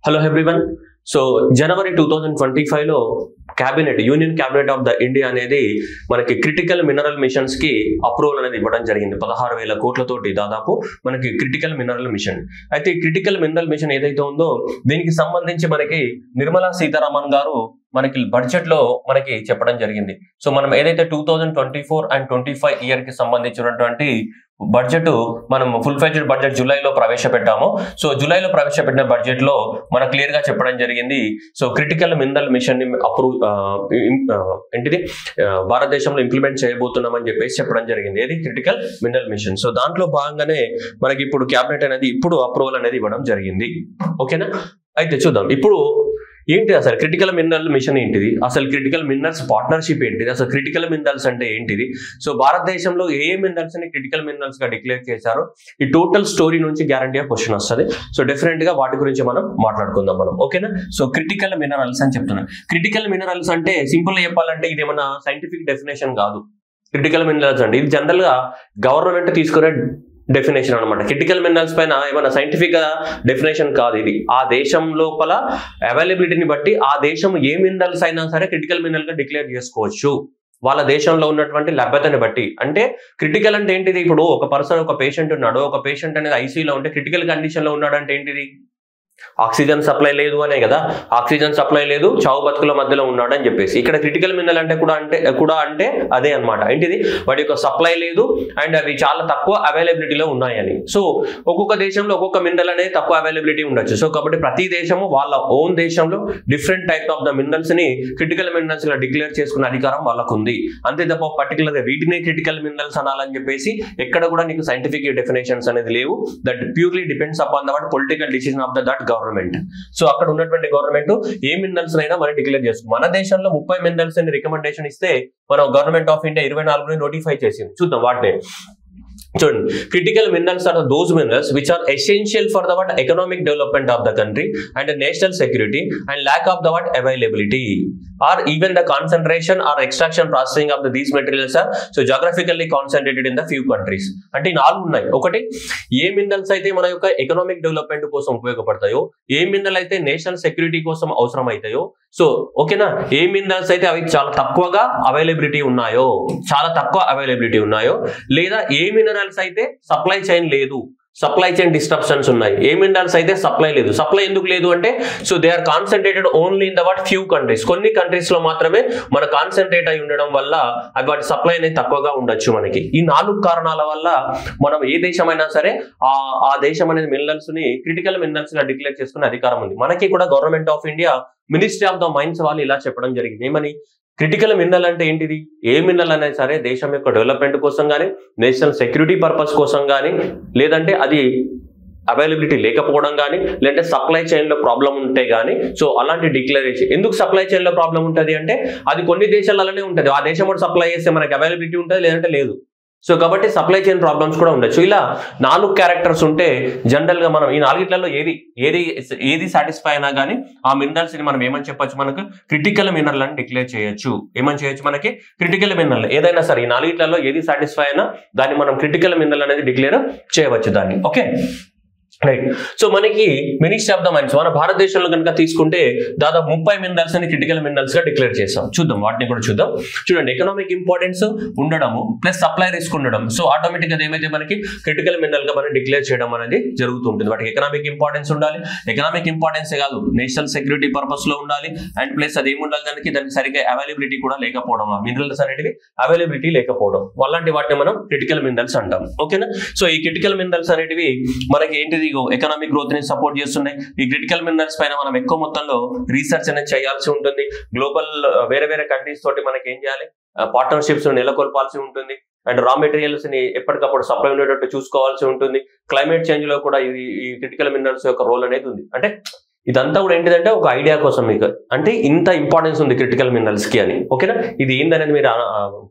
Hello everyone. So January 2025 లో union cabinet of the India అనేది మనకి క్రిటికల్ మినరల్ మిషన్స్ కి అప్రూవల్ అనేది ఇవ్వడం జరిగింది. 16,000 కోట్లతోటి దాదాపు మనకి క్రిటికల్ మినరల్ మిషన్. అయితే ఈ క్రిటికల్ మినరల్ మిషన్ ఏదైతే ఉందో దీనికి సంబంధించి మనకి నిర్మలా సీతారామన్ గారు మనకి బడ్జెట్ లో మనకి చెప్పడం జరిగింది. సో మనం ఏదైతే 2024 and 25 ఇయర్ కి సంబంధించినటువంటి బడ్జెట్ మనం ఫుల్ ఫ్లెడ్జ్డ్ బడ్జెట్ జూలైలో ప్రవేశపెట్టాము. సో జూలైలో ప్రవేశపెట్టిన బడ్జెట్ లో మనకు క్లియర్ గా చెప్పడం జరిగింది. సో క్రిటికల్ మినరల్ మిషన్ ని భారతదేశంలో ఇంప్లిమెంట్ చేయబోతున్నామని చెప్పేసి చెప్పడం జరిగింది. ఏది క్రిటికల్ మినరల్ మిషన్. సో దాంట్లో భాగంగానే మనకి ఇప్పుడు క్యాబినెట్ అనేది ఇప్పుడు అప్రూవల్ అనేది ఇవ్వడం జరిగింది. ఓకేనా? అయితే చూద్దాం ఇప్పుడు ఏంటి అసలు క్రిటికల్ మినరల్ మిషన్ ఏంటిది, అసలు క్రిటికల్ మినరల్స్ పార్ట్నర్షిప్ ఏంటిది, అసలు క్రిటికల్ మినరల్స్ అంటే ఏంటిది, సో భారతదేశంలో ఏ మినరల్స్ ని క్రిటికల్ మినరల్స్ గా డిక్లేర్ చేశారో ఈ టోటల్ స్టోరీ నుంచి గ్యారంటీ క్వశ్చన్ వస్తుంది. సో డెఫినెట్ గా వాటి గురించి మనం మాట్లాడుకుందాం మనం. ఓకేనా? సో క్రిటికల్ మినరల్స్ అని చెప్తున్నాను. క్రిటికల్ మినరల్స్ అంటే సింపుల్ గా చెప్పాలంటే ఇది ఏమన్నా సైంటిఫిక్ డెఫినేషన్ కాదు. క్రిటికల్ మినరల్స్ అంటే ఇది జనరల్ గా గవర్నమెంట్ తీసుకునే డెఫినేషన్ అనమాట. క్రిటికల్ మినరల్స్ పైన ఏమైనా సైంటిఫిక్ డెఫినేషన్ కాదు ఇది. ఆ దేశం లోపల అవైలబిలిటీని బట్టి ఆ దేశం ఏ మినరల్స్ అయినా సరే క్రిటికల్ మినరల్ గా డిక్లేర్ చేసుకోవచ్చు వాళ్ళ దేశంలో ఉన్నటువంటి లభ్యతని బట్టి. అంటే క్రిటికల్ అంటే ఏంటిది, ఇప్పుడు ఒక పర్సన్ ఒక పేషెంట్ ఉన్నాడు, ఒక పేషెంట్ అనేది ఐసీయూలో ఉంటే క్రిటికల్ కండిషన్ లో ఉన్నాడు అంటే ఏంటిది, ఆక్సిజన్ సప్లై లేదు అనే కదా. ఆక్సిజన్ సప్లై లేదు, చావు బతుకుల మధ్యలో ఉన్నాడు అని చెప్పేసి. ఇక్కడ క్రిటికల్ మినరల్ అంటే కూడా అంటే అదే అనమాట. ఏంటిది, వాటి యొక్క సప్లై లేదు అండ్ అవి చాలా తక్కువ అవైలబిలిటీలో ఉన్నాయని. సో ఒక్కొక్క దేశంలో ఒక్కొక్క మినరల్ అనేది తక్కువ అవైలబిలిటీ ఉండొచ్చు. సో కాబట్టి ప్రతి దేశము వాళ్ళ ఓన్ దేశంలో different type of the minerals ని క్రిటికల్ మినరల్స్ గా డిక్లేర్ చేసుకునే అధికారం వాళ్ళకు ఉంది. అంతే తప్ప పర్టికులర్ గా వీటిని క్రిటికల్ మినరల్స్ అనాలని చెప్పేసి ఎక్కడ కూడా నీకు సైంటిఫిక్ డెఫినేషన్స్ అనేది లేవు. That purely depends upon the political decision of that government. So అక్కడ ఉన్నటువంటి గవర్నమెంట్ ఏ మినరల్స్ అయినా మనం డిక్లేర్ చేస్తుంది. మన దేశంలో 30 మినరల్స్ అని రికమెండేషన్ ఇస్తే మనం గవర్నమెంట్ ఆఫ్ ఇండియా 24 నోటిఫై చేసింది. చూద్దాం వాటిని. చూడండి, critical minerals are those minerals which are essential for the economic development of the country and national security and lack of the availability or even the concentration or extraction processing of these materials are so geographically concentrated in the few countries. అంటే ఈ 4 ఉన్నాయి. ఒకటి, ఏ minerals అయితే మన యొక్క economic development కోసం ఉపయోగపడతాయో, a mineral అయితే national security కోసం అవసరం అవుతాయో. సో ఓకేనా, ఏ మినరల్స్ అయితే అవి చాలా తక్కువ అవైలబిలిటీ ఉన్నాయో లేదా ఏ మినరల్స్ అయితే సప్లై చైన్ లేదు, సప్లై చైన్ డిస్ట్రప్షన్స్ ఉన్నాయి. ఏ మినరల్స్ అయితే సప్లై లేదు. సప్లై ఎందుకు లేదు అంటే so they are concentrated only in the few countries. కొన్ని కంట్రీస్ లో మాత్రమే మన కాన్సన్ట్రేట్ అయి ఉండడం వల్ల అవి వాటి సప్లై అనేది తక్కువగా ఉండొచ్చు మనకి. ఈ 4 కారణాల వల్ల మనం ఏ దేశమైనా సరే ఆ దేశం అనేది మినరల్స్ ని క్రిటికల్ మినరల్స్ గా డిక్లేర్ చేసుకునే అధికారం ఉంది. మనకి కూడా government of India ministry of the mines వాళ్ళు ఇలా చెప్పడం జరిగింది. ఏమని, క్రిటికల్ మినరల్ అంటే ఏంటిది, ఏ మినరల్ అనేది సరే దేశం యొక్క డెవలప్మెంట్ కోసం కానీ నేషనల్ సెక్యూరిటీ పర్పస్ కోసం కానీ లేదంటే అది అవైలబిలిటీ లేకపోవడం కానీ లేదంటే సప్లై చైన్ లో ప్రాబ్లం ఉంటే కానీ సో అలాంటి డిక్లరేషన్. ఎందుకు సప్లై చైన్ లో ప్రాబ్లం ఉంటుంది అంటే అది కొన్ని దేశాలలోనే ఉంటుంది. ఆ దేశం కూడా సప్లై చేస్తే మనకి అవైలబిలిటీ ఉంటుంది లేదంటే లేదు. సో కాబట్టి సప్లై చైన్ ప్రాబ్లమ్స్ కూడా ఉండొచ్చు. ఇలా 4 క్యారెక్టర్స్ ఉంటే జనరల్ గా మనం ఈ 4 ఏది సాటిస్ఫై అయినా కానీ ఆ మినరల్స్ ని మనం ఏమని చెప్పొచ్చు, మనకు క్రిటికల్ మినరల్ అని డిక్లేర్ చేయొచ్చు. ఏమని చేయొచ్చు, మనకి క్రిటికల్ మినరల్ ఏదైనా సరే ఈ 4 ఏది సాటిస్ఫై అయినా దాన్ని మనం క్రిటికల్ మినరల్ అనేది డిక్లేర్ చేయవచ్చు దాన్ని. Okay right. సో మనకి మినిస్ట్రీ ఆఫ్ ద మైన్స్ మన భారతదేశంలో కనుక తీసుకుంటే దాదాపు 30 మినరల్స్ అని క్రిటికల్ మినరల్స్ గా డిక్లేర్ చేస్తాం. చూద్దాం వాటిని కూడా చూద్దాం. చూడండి, ఎకనామిక్ ఇంపార్టెన్స్ ఉండడము ప్లస్ సప్లై రిస్క్ ఉండడం. సో ఆటోమేటిక్ గా ఏమైతే మనకి క్రిటికల్ మినరల్ గా మనం డిక్లేర్ చేయడం అనేది జరుగుతుంటుంది. వాటికి ఎకనామిక్ ఇంపార్టెన్స్ ఉండాలి. ఎకనామిక్ ఇంపార్టెన్సే కాదు నేషనల్ సెక్యూరిటీ పర్పస్ లో ఉండాలి. అండ్ ప్లస్ అది ఏముండాలి, దానికి సరిగ్గా అవైలబిలిటీ కూడా లేకపోవడం, ఆ మినరల్స్ అనేటివి అవైలబిలిటీ లేకపోవడం, అలాంటి వాటిని మనం క్రిటికల్ మినరల్స్ అంటాం. ఓకేనా? సో ఈ క్రిటికల్ మినరల్స్ అనేటివి మనకి ఏంటిది, ఎకనామిక్ గ్రోత్ ని సపోర్ట్ చేస్తున్నాయి. ఈ క్రిటికల్ మినరల్స్ పైన మనం ఎక్కువ మొత్తంలో రీసెర్చ్ అనేది చేయాల్సి ఉంటుంది. గ్లోబల్ వేరే కంట్రీస్ తోటి మనకి ఏం చేయాలి, పార్ట్నర్షిప్స్ నెలకొల్పాల్సి ఉంటుంది. అండ్ రా మెటీరియల్స్ ని ఎప్పటికప్పుడు సప్లై ఉండేటట్టు చూసుకోవాల్సి ఉంటుంది. క్లైమేట్ చేంజ్ లో కూడా ఈ క్రిటికల్ మినరల్స్ యొక్క రోల్ అనేది ఉంది. అంటే ఇదంతా కూడా ఏంటిదంటే ఒక ఐడియా కోసం మీకు, అంటే ఇంత ఇంపార్టెన్స్ ఉంది క్రిటికల్ మినరల్స్ కి అని. ఓకేనా? ఇది ఏందనేది మీరు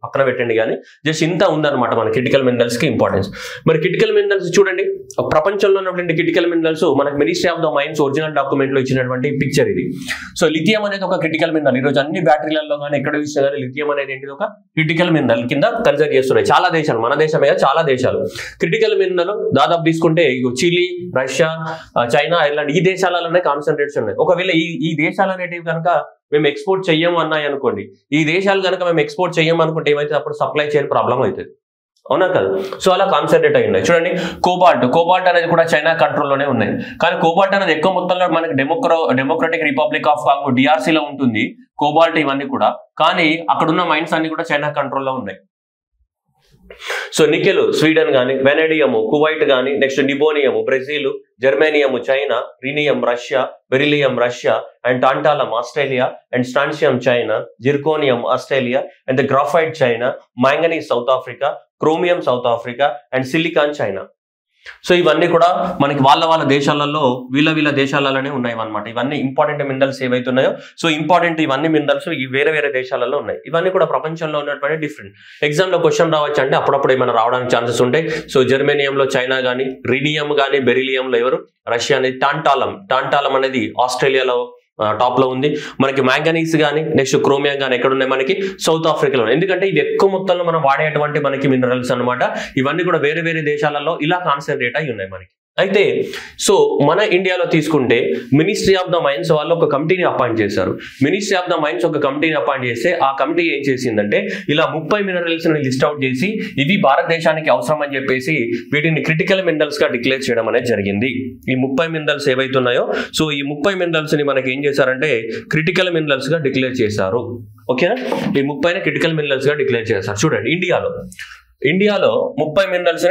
పక్కన పెట్టండి, కానీ జస్ట్ ఇంత ఉందన్నమాట మన క్రిటికల్ మినరల్స్ కి ఇంపార్టెన్స్. మరి క్రిటికల్ మినరల్స్ చూడండి, ప్రపంచంలో ఉన్నటువంటి క్రిటికల్ మినరల్స్ మనకి ministry of the mines original document లో ఇచ్చినటువంటి పిక్చర్ ఇది. సో లిథియం అనేది ఒక క్రిటికల్ మినరల్. ఈరోజు అన్ని బ్యాటరీలలో కానీ ఎక్కడ చూసినా కానీ లిథియం అనేది ఏంటిది ఒక క్రిటికల్ మినరల్ కింద కన్సిడర్ చేస్తున్నాయి చాలా దేశాలు. మన దేశమే చాలా దేశాలు క్రిటికల్ మినరల్ దాదాపు తీసుకుంటే చిలీ, రష్యా, చైనా, ఐర్లాండ్ ఈ దేశాలలోనే కాన్సన్ట్రేట్స్ ఉన్నాయి. ఒకవేళ ఈ దేశాలు అనేటివి కనుక మేము ఎక్స్పోర్ట్ చెయ్యము అన్నాయి అనుకోండి, ఈ దేశాలు కనుక మేము ఎక్స్పోర్ట్ చెయ్యము అనుకుంటే ఏమైతే అప్పుడు సప్లై చైన్ ప్రాబ్లం అవుతుంది, అవునా కదా. సో అలా కాన్సన్ట్రేట్ అయి ఉన్నాయి. చూడండి కోబాల్ట్ అనేది కూడా చైనా కంట్రోల్లోనే ఉన్నాయి. కానీ కోబాల్ట్ అనేది ఎక్కువ మొత్తంలో మనకి డెమోక్రటిక్ రిపబ్లిక్ ఆఫ్ కాంగో డిఆర్సీలో ఉంటుంది కోబాల్ట్ ఇవన్నీ కూడా. కానీ అక్కడున్న మైన్స్ అన్ని కూడా చైనా కంట్రోల్లో ఉన్నాయి. సో నికెల్ స్వీడన్ కానీ, వెనడియము కువైట్ కానీ, next niobium Brazil, germanium China, rhenium Russia, beryllium Russia, and tantalum Australia, and strontium China, zirconium Australia, and the graphite China, manganese South Africa, chromium South Africa, and silicon China. So ఇవన్నీ కూడా మనకి వాళ్ళ దేశాలలో వీళ్ళ దేశాలలోనే ఉన్నాయి అన్నమాట. ఇవన్నీ important minerals ఏవైతే ఉన్నాయో, సో ఇంపార్టెంట్ ఇవన్నీ మినరల్స్ వేరే దేశాలలో ఉన్నాయి. ఇవన్నీ కూడా ప్రపంచంలో ఉన్నటువంటి డిఫరెంట్. ఎగ్జామ్ లో క్వశ్చన్ రావచ్చు అంటే అప్పుడప్పుడు ఏమైనా రావడానికి ఛాన్సెస్ ఉంటాయి. సో జర్మేనియంలో చైనా కానీ, రినియం కానీ, బెరిలియంలో ఎవరు రష్యా అనేది, టాంటాలం అనేది ఆస్ట్రేలియాలో టాప్ లో ఉంది. మనకి మ్యాంగనీస్ కానీ, నెక్స్ట్ క్రోమియం కానీ ఎక్కడ ఉన్నాయి మనకి సౌత్ ఆఫ్రికాలో. ఎందుకంటే ఇవి ఎక్కువ మొత్తంలో మనం వాడేటువంటి మనకి మినరల్స్ అనమాట. ఇవన్నీ కూడా వేరే దేశాలలో ఇలా కాన్సన్ట్రేట్ అయి ఉన్నాయి మనకి. అయితే సో మన ఇండియాలో తీసుకుంటే మినిస్ట్రీ ఆఫ్ ద మైన్స్ వాళ్ళు ఒక కమిటీని అపాయింట్ చేశారు. మినిస్ట్రీ ఆఫ్ ద మైన్స్ ఒక కమిటీని అపాయింట్ చేస్తే ఆ కమిటీ ఏం చేసిందంటే ఇలా 30 మినరల్స్ ని లిస్ట్ అవుట్ చేసి ఇవి భారతదేశానికి అవసరం అని చెప్పేసి వీటిని క్రిటికల్ మినరల్స్ గా డిక్లేర్ చేయడం అనేది జరిగింది. ఈ 30 మినరల్స్ ఏవైతే ఉన్నాయో, సో ఈ 30 మినరల్స్ ని మనకి ఏం చేశారంటే క్రిటికల్ మినరల్స్ గా డిక్లేర్ చేశారు. ఓకేనా, ఈ 30 క్రిటికల్ మినరల్స్ గా డిక్లేర్ చేశారు. చూడండి ఇండియాలో 30 మినరల్స్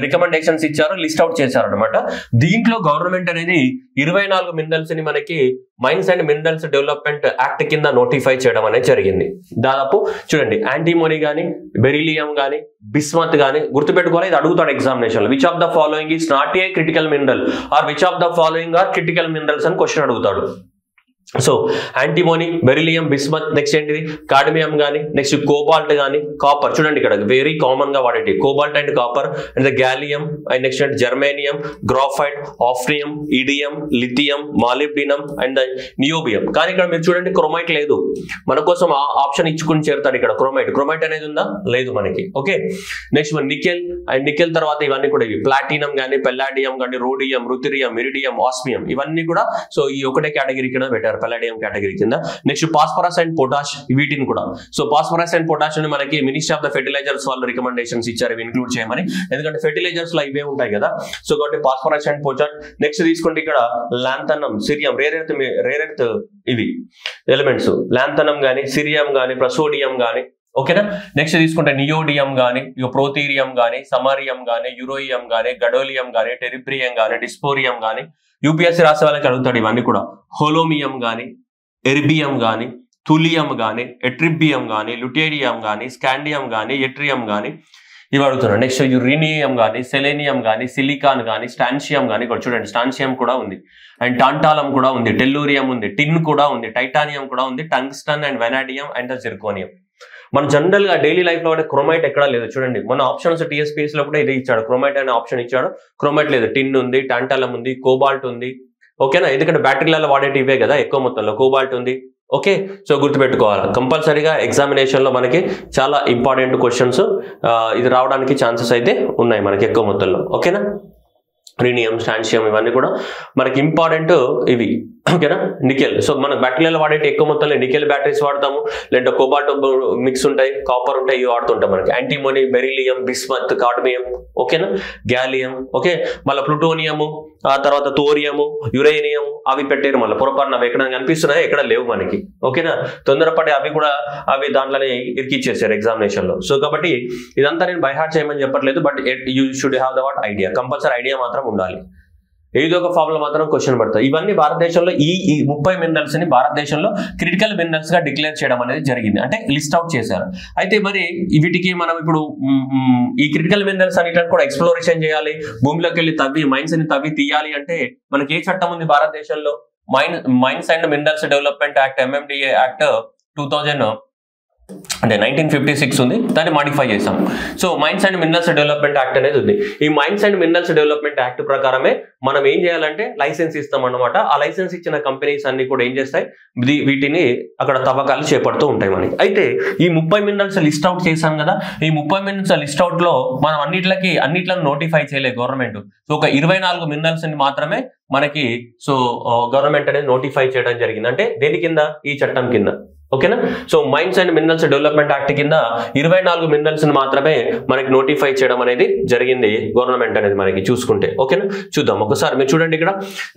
రికమెండేషన్స్ ఇచ్చారు, లిస్ట్ అవుట్ చేశారు అనమాట. దీంట్లో గవర్నమెంట్ అనేది 24 మినరల్స్ ని మనకి mines and minerals development act కింద నోటిఫై చేయడం అనేది జరిగింది. దాదాపు చూడండి యాంటీమోనీ కానీ, బెరిలియం కానీ, బిస్మత్ కానీ గుర్తుపెట్టుకోవాలి. ఇది అడుగుతాడు ఎగ్జామినేషన్ లో. Which of the following is not a critical mineral or which of the following are critical minerals అని క్వశ్చన్ అడుగుతాడు. So antimony, beryllium, bismuth, next ఏంటిది కాడ్మియం కానీ, నెక్స్ట్ కోబాల్ట్ కానీ, కాపర్. చూడండి ఇక్కడ వెరీ కామన్ గా వాడేటి cobalt and copper, and the gallium, and next అంటే germanium, graphite, hafnium, indium, lithium, molybdenum, and the niobium. కానీ ఇక్కడ మీరు చూడండి క్రోమైట్ లేదు. మన కోసం ఆప్షన్ ఇచ్చుకుని చేరుతాడు ఇక్కడ. క్రోమైట్ అనేది ఉందా? లేదు మనకి. Okay, next nickel, and nickel తర్వాత ఇవన్నీ కూడా ఇవి ప్లాటినం కానీ, పెల్లాడియం కానీ, రోడియం, రుథిరియం, ఇరిడియం, ఆస్మియం, ఇవన్నీ కూడా సో ఈ ఒకటే కేటగిరీ కింద పెట్టారు, పల్లాడియం కేటగిరీ కింద. నెక్స్ట్ ఫాస్ఫరస్ అండ్ పొటాష్, వీటిని కూడా సో ఫాస్ఫరస్ అండ్ పొటాష్ ని మనకి మినిస్ట్రీ ఆఫ్ ద ఫెర్టిలైజర్స్ వాళ్ళు రికమెండేషన్స్ ఇచ్చారు ఇవి ఇంక్లూడ్ చేయమని. ఎందుకంటే ఫెర్టిలైజర్స్ లో ఇవే ఉంటాయి కదా. సో కాబట్టి ఫాస్ఫరస్ అండ్ పొటాష్. నెక్స్ట్ తీసుకుంటే ఇక్కడ లాంథనం, సిరియం, రేర్ ఎర్త్ ఇవి ఎలిమెంట్స్, లాంథనం గానీ, సిరియం గానీ, ప్రసోడియం గానీ. ఓకేనా, నెక్స్ట్ తీసుకుంటే నియోడియం గానీ, ప్రోథీరియం గానీ, సమారియం గానీ, యురోయియం గానీ, గడోలియం గానీ, టెరిబ్రియం గానీ, డిస్పోరియం గానీ. యూపీఎస్సీ రాసే వాళ్ళకి అడుగుతాడు ఇవన్నీ కూడా. హోలోమియం గానీ, ఎర్బియం గానీ, థులియం గానీ, ఎట్రిబియం గానీ, లుటేరియం గానీ, స్కాండియం గానీ, ఎట్రియం గానీ ఇవి అడుగుతున్నాడు. నెక్స్ట్ యురేనియం గానీ, సెలేనియం గానీ, సిలికాన్ గానీ, స్టాన్షియం గానీ. ఇక్కడ చూడండి స్టాన్షియం కూడా ఉంది, అండ్ టాంటాలం కూడా ఉంది, టెల్లూరియం ఉంది, టిన్ కూడా ఉంది, టైటానియం కూడా ఉంది, tungsten and vanadium and zirconium. మన జనరల్ గా డైలీ లైఫ్ లో కూడా క్రోమైట్ ఎక్కడా లేదు. చూడండి మన ఆప్షన్స్ టీఎస్పీఎస్ లో కూడా ఇదే ఇచ్చాడు, క్రోమైట్ అనే ఆప్షన్ ఇచ్చాడు. క్రోమైట్ లేదు. టిన్ ఉంది, టాంటాలం ఉంది, కోబాల్ట్ ఉంది. ఓకేనా, ఎందుకంటే బ్యాటరీలలో వాడేటి ఇవే కదా ఎక్కువ మొత్తంలో. కోబాల్ట్ ఉంది. ఓకే, సో గుర్తుపెట్టుకోవాలి కంపల్సరీగా ఎగ్జామినేషన్ లో మనకి చాలా ఇంపార్టెంట్ క్వశ్చన్స్ ఇది రావడానికి ఛాన్సెస్ అయితే ఉన్నాయి మనకి ఎక్కువ మొత్తంలో. ఓకేనా, రినియం, స్టాన్షియం ఇవన్నీ కూడా మనకి ఇంపార్టెంట్ ఇవి. ఓకేనా, నికెల్. సో మన బ్యాటరీలలో వాడేటి ఎక్కువ మొత్తంలో నికెల్ బ్యాటరీస్ వాడతాము, లేదంటే కోబాల్ట్ మిక్స్ ఉంటాయి, కాపర్ ఉంటాయి, ఇవి వాడుతుంటాం మనకి. Antimony, beryllium, bismuth, cadmium. ఓకేనా, గ్యాలియం. ఓకే, మళ్ళీ ప్లూటోనియము, ఆ తర్వాత థోరియము, యురేనియం అవి పెట్టారు. మళ్ళీ పొరపాటున అవి ఎక్కడ కనిపిస్తున్నాయి, ఎక్కడ లేవు మనకి. ఓకేనా, తొందరపడి అవి దాంట్లోనే ఇరికిచ్చేసారు ఎగ్జామినేషన్ లో. సో కాబట్టి ఇదంతా నేను బై హార్ట్ చేయమని చెప్పట్లేదు, but you should have the what idea. Compulsory idea మాత్రం ఉండాలి. ఏదో ఒక ఫామ్ లో మాత్రం క్వశ్చన్ పడతాయి. ఇవన్నీ భారతదేశంలో ఈ 30 మినరల్స్ ని భారతదేశంలో క్రిటికల్ మినరల్స్ గా డిక్లేర్ చేయడం అనేది జరిగింది, అంటే లిస్ట్ అవుట్ చేశారు. అయితే మరి వీటికి మనం ఇప్పుడు ఈ క్రిటికల్ మినరల్స్ అన్నిటిని కూడా ఎక్స్ప్లోరేషన్ చేయాలి, భూమిలోకి వెళ్ళి తవ్వి మైన్స్ ని తవ్వి తీయాలి అంటే మనకి ఏ చట్టం ఉంది భారతదేశంలో? Mines and minerals development act, MMDA act 2000 అంటే 1956 ఉంది, దాన్ని మాడిఫై చేసాం. So mines and minerals development act అనేది ఉంది. ఈ mines and minerals development act ప్రకారమే మనం ఏం చేయాలంటే లైసెన్స్ ఇస్తాం అన్నమాట. ఆ లైసెన్స్ ఇచ్చిన కంపెనీస్ అన్ని కూడా ఏం చేస్తాయి, వీటిని అక్కడ తవ్వకాలు చేపడుతూ ఉంటాయి మనకి. అయితే ఈ 30 మినరల్స్ లిస్ట్ అవుట్ చేశాం కదా, ఈ 30 మినరల్స్ లిస్ట్ అవుట్ లో మనం అన్నిట్లను నోటిఫై చేయలేదు గవర్నమెంట్. సో ఒక 24 మినరల్స్ ని మాత్రమే మనకి సో గవర్నమెంట్ అనేది నోటిఫై చేయడం జరిగింది. అంటే దేని కింద, ఈ చట్టం కింద. ఓకేనా. So mines and minerals development act కింద 24 మినరల్స్ ని మాత్రమే మనకి నోటిఫై చేయడం అనేది జరిగింది గవర్నమెంట్ అనేది మనకి చూసుకుంటే. ఓకేనా, చూద్దాం ఒకసారి. మీరు చూడండి ఇక్కడ,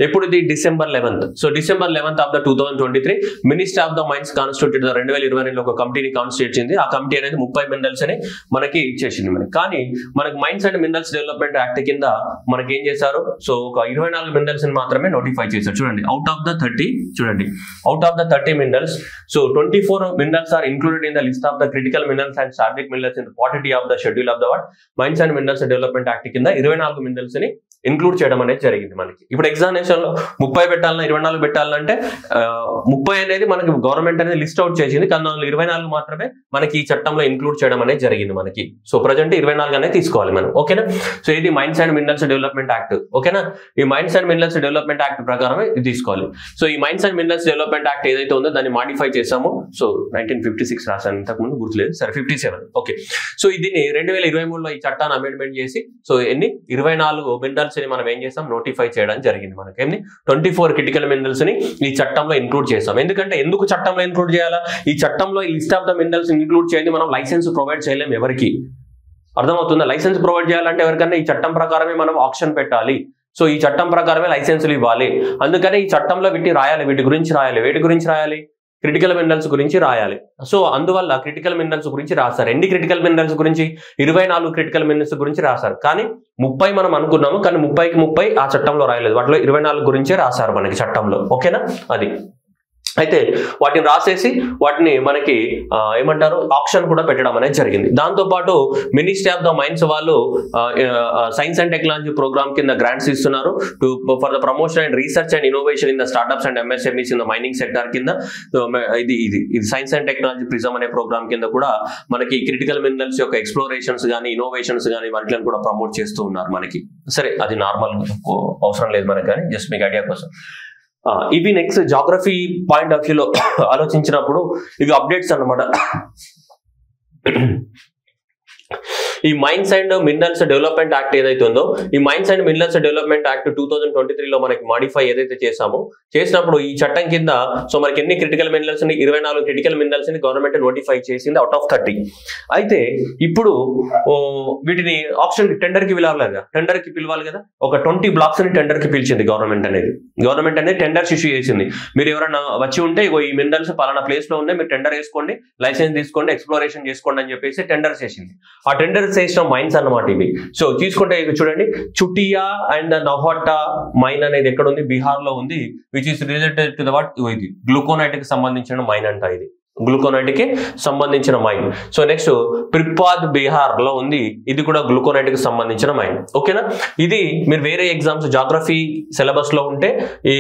ఎప్పుడు ఇది December 11th. So December 11th of the 2023 ministry of the mines constituted 2022లో ఒక కమిటీని కాన్స్టిట్యూట్ చేసింది. ఆ కమిటీ అనేది 30 మినరల్స్ అని మనకి ఇచ్చేసింది మనకి. కానీ మనకి mines and minerals development act కింద మనకి ఏం చేశారు, సో ఒక 24 మినరల్స్ ని మాత్రమే నోటిఫై చేశారు. చూడండి, out of the 30 minerals, so 24 minerals are included in the list of the critical minerals and strategic minerals in the part D of the schedule of the Mines and Minerals Development Act కింద 24 minerals ని include చేయడం అనేది జరిగింది మనకి. ఇప్పుడు examination లో 30 పెట్టాలన్నా 24 పెట్టాలంటే 30 అనేది మనకి గవర్నమెంట్ అనేది లిస్ట్ అవుట్ చేసింది, కానీ 24 మాత్రమే మనకి ఈ చట్టంలో ఇంక్లూడ్ చేయడం అనేది జరిగింది మనకి. సో ప్రజెంట్ 24 అనేది తీసుకోవాలి మనం. ఓకేనా. సో ఇది mines and minerals development act. ఓకేనా, ఈ mines and minerals development act ప్రకారమే ఇది తీసుకోవాలి. సో ఈ mines and minerals development act ఏదైతే ఉందో దాన్ని మాడిఫై చేసాము. సో 1956 రాశాను, ఇంతకుముందు గుర్తులేదు, సరే 57. ఓకే. సో దీన్ని 2023లో ఈ చట్టాన్ని అమెండ్మెంట్ చేసి సో 24 మినరల్స్ ని మనం ఏం చేస్తాం, నోటిఫై చేయడం జరిగింది. మనకి ఏమి 24 క్రిటికల్ మినరల్స్ ని ఈ చట్టంలో ఇంక్లూడ్ చేస్తాం. ఎందుకు చట్టంలో ఇంక్లూడ్ చేయాలా, ఈ చట్టంలో ఈ list of the minerals include చేయండి, మనం లైసెన్స్ ప్రొవైడ్ చేయలేము ఎవరికి. అర్థమవుతుందా? లైసెన్స్ ప్రొవైడ్ చేయాలంటే ఎవరికన్నా ఈ చట్టం ప్రకారమే మనం ఆప్షన్ పెట్టాలి. సో ఈ చట్టం ప్రకారమే లైసెన్సులు ఇవ్వాలి. అందుకని ఈ చట్టంలో వీటి గురించి రాయాలి, క్రిటికల్ మినరల్స్ గురించి రాయాలి. సో అందువల్ల క్రిటికల్ మినరల్స్ గురించి రాశారు. ఎన్ని క్రిటికల్ మినరల్స్ గురించి, 24 క్రిటికల్ మినరల్స్ గురించి రాశారు. కానీ 30 మనం అనుకున్నాము, కానీ 30కి 30 ఆ చట్టంలో రాయలేదు. వాటిలో 24 గురించే రాశారు మనకి చట్టంలో. ఓకేనా, అది. అయితే వాటిని రాసేసి వాటిని మనకి ఏమంటారు, ఆప్షన్ కూడా పెట్టడం అనేది జరిగింది. దాంతోపాటు మినిస్ట్రీ ఆఫ్ ద మైన్స్ వాళ్ళు సైన్స్ అండ్ టెక్నాలజీ ప్రోగ్రామ్ కింద గ్రాంట్స్ ఇస్తున్నారు for the promotion and research and innovation in the startups and MSMEs in the mining sector కింద. ఇది సైన్స్ అండ్ టెక్నాలజీ ప్రిజమ్ అనే ప్రోగ్రామ్ కింద కూడా మనకి క్రిటికల్ మినరల్స్ యొక్క ఎక్స్ప్లోరేషన్స్ కానీ ఇన్నోవేషన్స్ కానీ వాటిని కూడా ప్రమోట్ చేస్తూ ఉన్నారు మనకి. సరే, అది నార్మల్, అవసరం లేదు మనకి, కానీ జస్ట్ మీకు ఐడియా కోసం. ఇవి నెక్స్ట్ జాగ్రఫీ పాయింట్ ఆఫ్ వ్యూలో ఆలోచించినప్పుడు ఇవి అప్డేట్స్ అన్నమాట. ఈ mines and minerals development act ఏదైతే ఉందో, ఈ mines and minerals development act 2023లో మనకి మాడిఫై ఏదైతే చేసినప్పుడు ఈ చట్టం కింద సో మనకి ఎన్ని క్రిటికల్ మినరల్స్ ని, 24 క్రిటికల్ మినరల్స్ ని గవర్నమెంట్ నోటిఫై చేసింది అవుట్ ఆఫ్ 30. అయితే ఇప్పుడు వీటిని ఆప్షన్ టెండర్ కి పిలవాలి కదా, ఒక 20 బ్లాక్స్ ని టెండర్ కి పిలిచింది గవర్నమెంట్ అనేది టెండర్స్ ఇష్యూ చేసింది. మీరు ఎవరైనా వచ్చి ఉంటే ఈ మినరల్స్ పలానా ప్లేస్ లో ఉన్నాయి, మీరు టెండర్ వేసుకోండి, లైసెన్స్ తీసుకోండి, ఎక్స్ప్లోరేషన్ చేసుకోండి అని చెప్పేసి టెండర్స్ వేసింది. ఆ టెండర్ చేసిన మైన్స్ అన్నమాట ఇవి. సో తీసుకుంటే చూడండి, చుటియా అండ్ నౌహట్టా మైన్ అనేది ఎక్కడ ఉంది, బీహార్ లో ఉంది, which is related to the ఇది గ్లూకోనైట్ కి సంబంధించిన మైన్ అంట, ఇది గ్లూకోనైట్ కి సంబంధించిన మైన్. సో నెక్స్ట్ ప్రిపాద్ బీహార్ లో ఉంది, ఇది కూడా గ్లూకోనైట్ కి సంబంధించిన మైన్. ఓకేనా, ఇది మీరు వేరే ఎగ్జామ్స్ జాగ్రఫీ సిలబస్ లో ఉంటే, ఈ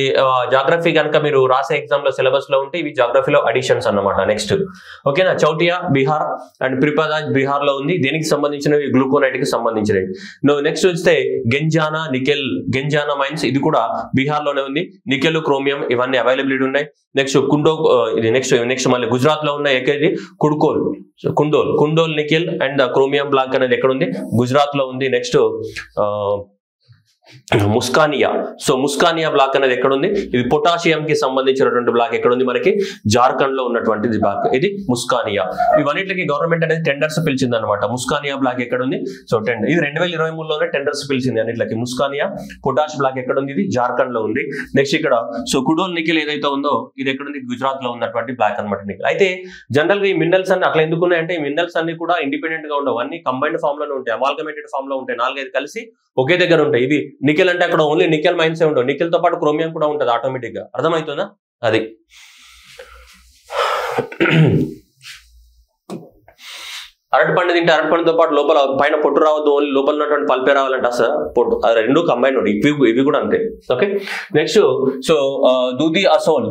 జాగ్రఫీ కనుక మీరు రాసే ఎగ్జామ్ లో సిలబస్ లో ఉంటే ఇవి జాగ్రఫీలో అడిషన్స్ అన్నమాట. నెక్స్ట్ ఓకేనా, చౌటియా బీహార్ అండ్ ప్రిపాద్ బీహార్ లో ఉంది, దేనికి సంబంధించినవి, గ్లూకోనైట్ కి సంబంధించినవి. నెక్స్ట్ వస్తే గెంజానా మైన్స్, ఇది కూడా బీహార్ లోనే ఉంది, నికెల్, క్రోమియం ఇవన్నీ అవైలబిలిటీ ఉన్నాయి. నెక్స్ట్ ఇది నెక్స్ట్ మళ్ళీ గుజరాత్ లో ఉన్న ఏకైది కుండోల్ నికెల్ అండ్ క్రోమియం బ్లాక్ అనేది ఎక్కడ ఉంది, గుజరాత్ లో ఉంది. నెక్స్ట్ ముస్కానియా బ్లాక్ అనేది ఎక్కడ ఉంది, ఇది పొటాషియం కి సంబంధించినటువంటి బ్లాక్ ఎక్కడ ఉంది, మనకి జార్ఖండ్ లో ఉన్నటువంటి బ్లాక్, ఇది ముస్కానియా. ఇవన్నిటికి గవర్నమెంట్ అనేది టెండర్స్ పిలిచింది అనమాట. ముస్కానియా బ్లాక్ ఎక్కడ ఉంది, సో ఇది 2023లోనే టెండర్స్ పిలిచింది అన్నిటికి. ముస్కానియా పొటాష్ బ్లాక్ ఎక్కడ ఉంది, ఇది జార్ఖండ్ లో ఉంది. నెక్స్ట్ ఇక్కడ సో కుడోల్ నికెల్ ఏదైతే ఉందో ఇది ఎక్కడ ఉంది, గుజరాత్ లో ఉన్నటువంటి బ్లాక్ అనమాట నికెల్. అయితే జనరల్ గా ఈ మినరల్స్ అన్ని అట్లా ఎందుకు ఉన్నాయంటే, ఈ మినరల్స్ అన్ని కూడా ఇండిపెండెంట్ గా ఉండవు, అన్ని కంబైన్డ్ ఫామ్ లోనే ఉంటాయి, అమాల్గమేటెడ్ ఫామ్ లో ఉంటాయి, 4-5 కలిసి ఒకే దగ్గర ఉంటాయి. ఇవి నికెల్ అంటే అక్కడ ఓన్లీ నికెల్ మైన్స్ ఏ ఉండవు, నికెల్ తో పాటు క్రోమియం కూడా ఉంటుంది ఆటోమేటిక్ గా. అర్థమవుతుందా, అది. అరటిపండు తింటే అరటిపండుతో పాటు లోపల పైన పొట్టు రావద్దు, ఓన్లీ లోపల ఉన్నటువంటి పల్పే రావాలంటే అసలు పొట్టు, అది రెండు కంబైన్ ఉంటాయి. ఇవి కూడా అంతే. Okay, next so Dudhiasol.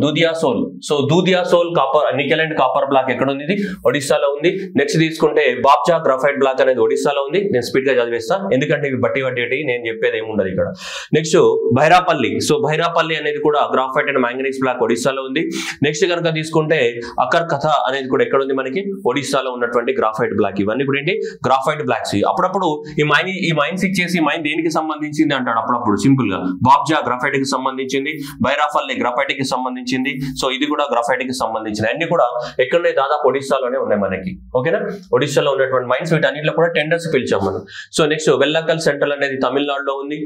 So Dudhiasol copper nickel and copper block ఎక్కడ ఉంది? ఇది ఒడిస్సాలో ఉంది. నెక్స్ట్ తీసుకుంటే బాబ్జా గ్రాఫైట్ బ్లాక్ అనేది ఒడిస్సాలో ఉంది. నేను స్పీడ్ గా చదివేస్తా ఎందుకంటే ఇవి బట్టి నేను చెప్పేది ఏముండదు ఇక్కడ. నెక్స్ట్ భైరాపల్లి. సో భైరాపల్లి అనేది కూడా గ్రాఫైట్ అండ్ మ్యాంగనీస్ బ్లాక్ ఒడిస్సాలో ఉంది. నెక్స్ట్ కనుక తీసుకుంటే అకర్ కథ అనేది కూడా ఎక్కడ ఉంది? మనకి ఒడిస్సాలో ఉన్నటువంటి గ్రాఫైట్ బ్లాక్. ఇవన్నీ కూడా ఏంటి? Graphite blocks. అప్పుడప్పుడు ఈ మైన్స్ ఇచ్చేసి మైన్ దేనికి సంబంధించింది అంటాడు అప్పుడప్పుడు సింపుల్ గా. బాబ్జా గ్రాఫైట్ కి సంబంధించింది, భైరాపల్లి గ్రాఫైట్ కి సంబంధించింది. సో ఇది కూడా గ్రాఫైట్ కి సంబంధించింది. అన్ని కూడా ఎక్కడున్నాయి? దాదాపు ఒడిస్సాలోనే ఉన్నాయి మనకి. ఓకేనా, ఒడిస్సాలో ఉన్నటువంటి మైన్స్ వీటన్నిటిలో కూడా టెండర్స్ పిలిచాం మనం. సో నెక్స్ట్ వెల్లకల్ సెంట్రల్ అనేది తమిళనాడులో ఉంది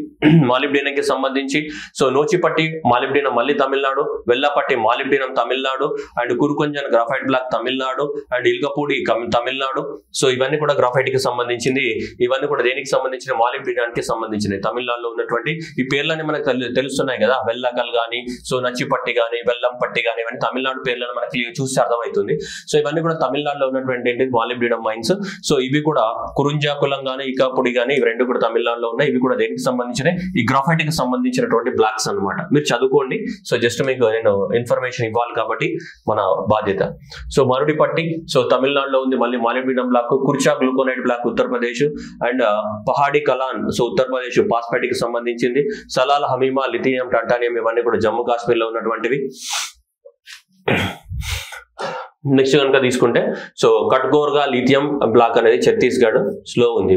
మాలిబ్డినం కి సంబంధించి. సో నోచిపట్టి మాలిబ్డినం మళ్ళీ Tamil Nadu, Vellapatti molybdenum Tamil Nadu, and Kurukonjan graphite block Tamil Nadu, and Ilgapudi Tamil Nadu. So ఇవన్నీ కూడా గ్రాఫైట్ కి సంబంధించింది. ఇవన్నీ కూడా దేనికి సంబంధించిన? మాలిబ్డినానికి సంబంధించినవి. తమిళనాడులో ఉన్నటువంటి ఈ పేర్లన్నీ మనకు తెలుస్తున్నాయి కదా, వెల్లకల్ గానీ, సో నచ్చిపట్టి గానీ, వెల్లంపట్టి గానీ, ఇవన్నీ తమిళనాడు పేర్లను మనకి చూస్తే అర్థమవుతుంది. సో ఇవన్నీ కూడా తమిళనాడులో ఉన్నటువంటి ఏంటి? Molybdenum mines. సో ఇవి కూడా కురుంజాకులం గానీ, ఇకాపుడి గానీ, ఇవి రెండు కూడా తమిళనాడులో ఉన్నాయి. ఇవి కూడా దేనికి సంబంధించిన? ఈ గ్రాఫైట్ కి సంబంధించినటువంటి బ్లాక్స్ అన్నమాట. మీరు చదువుకోండి. సో జస్ట్ మీకు నేను ఇన్ఫర్మేషన్ ఇవ్వాలి కాబట్టి మన బాధ్యత. సో మరుడిపట్టి సో తమిళనాడులో ఉంది మళ్ళీ molybdenum block. Kurcha glauconite block Uttar Pradesh, and Pahadi Kalan so Uttar Pradesh phosphate కి సంబంధించింది. సలాల్ హమీమా లిథియం టంటానియం ఇవన్నీ కూడా జమ్మూ కాశ్మీర్ లో ఉన్నటువంటివి. నెక్స్ట్ కనుక తీసుకుంటే సో కట్గోర్గా లిథియం బ్లాక్ అనేది ఛత్తీస్గఢ్ లో ఉంది.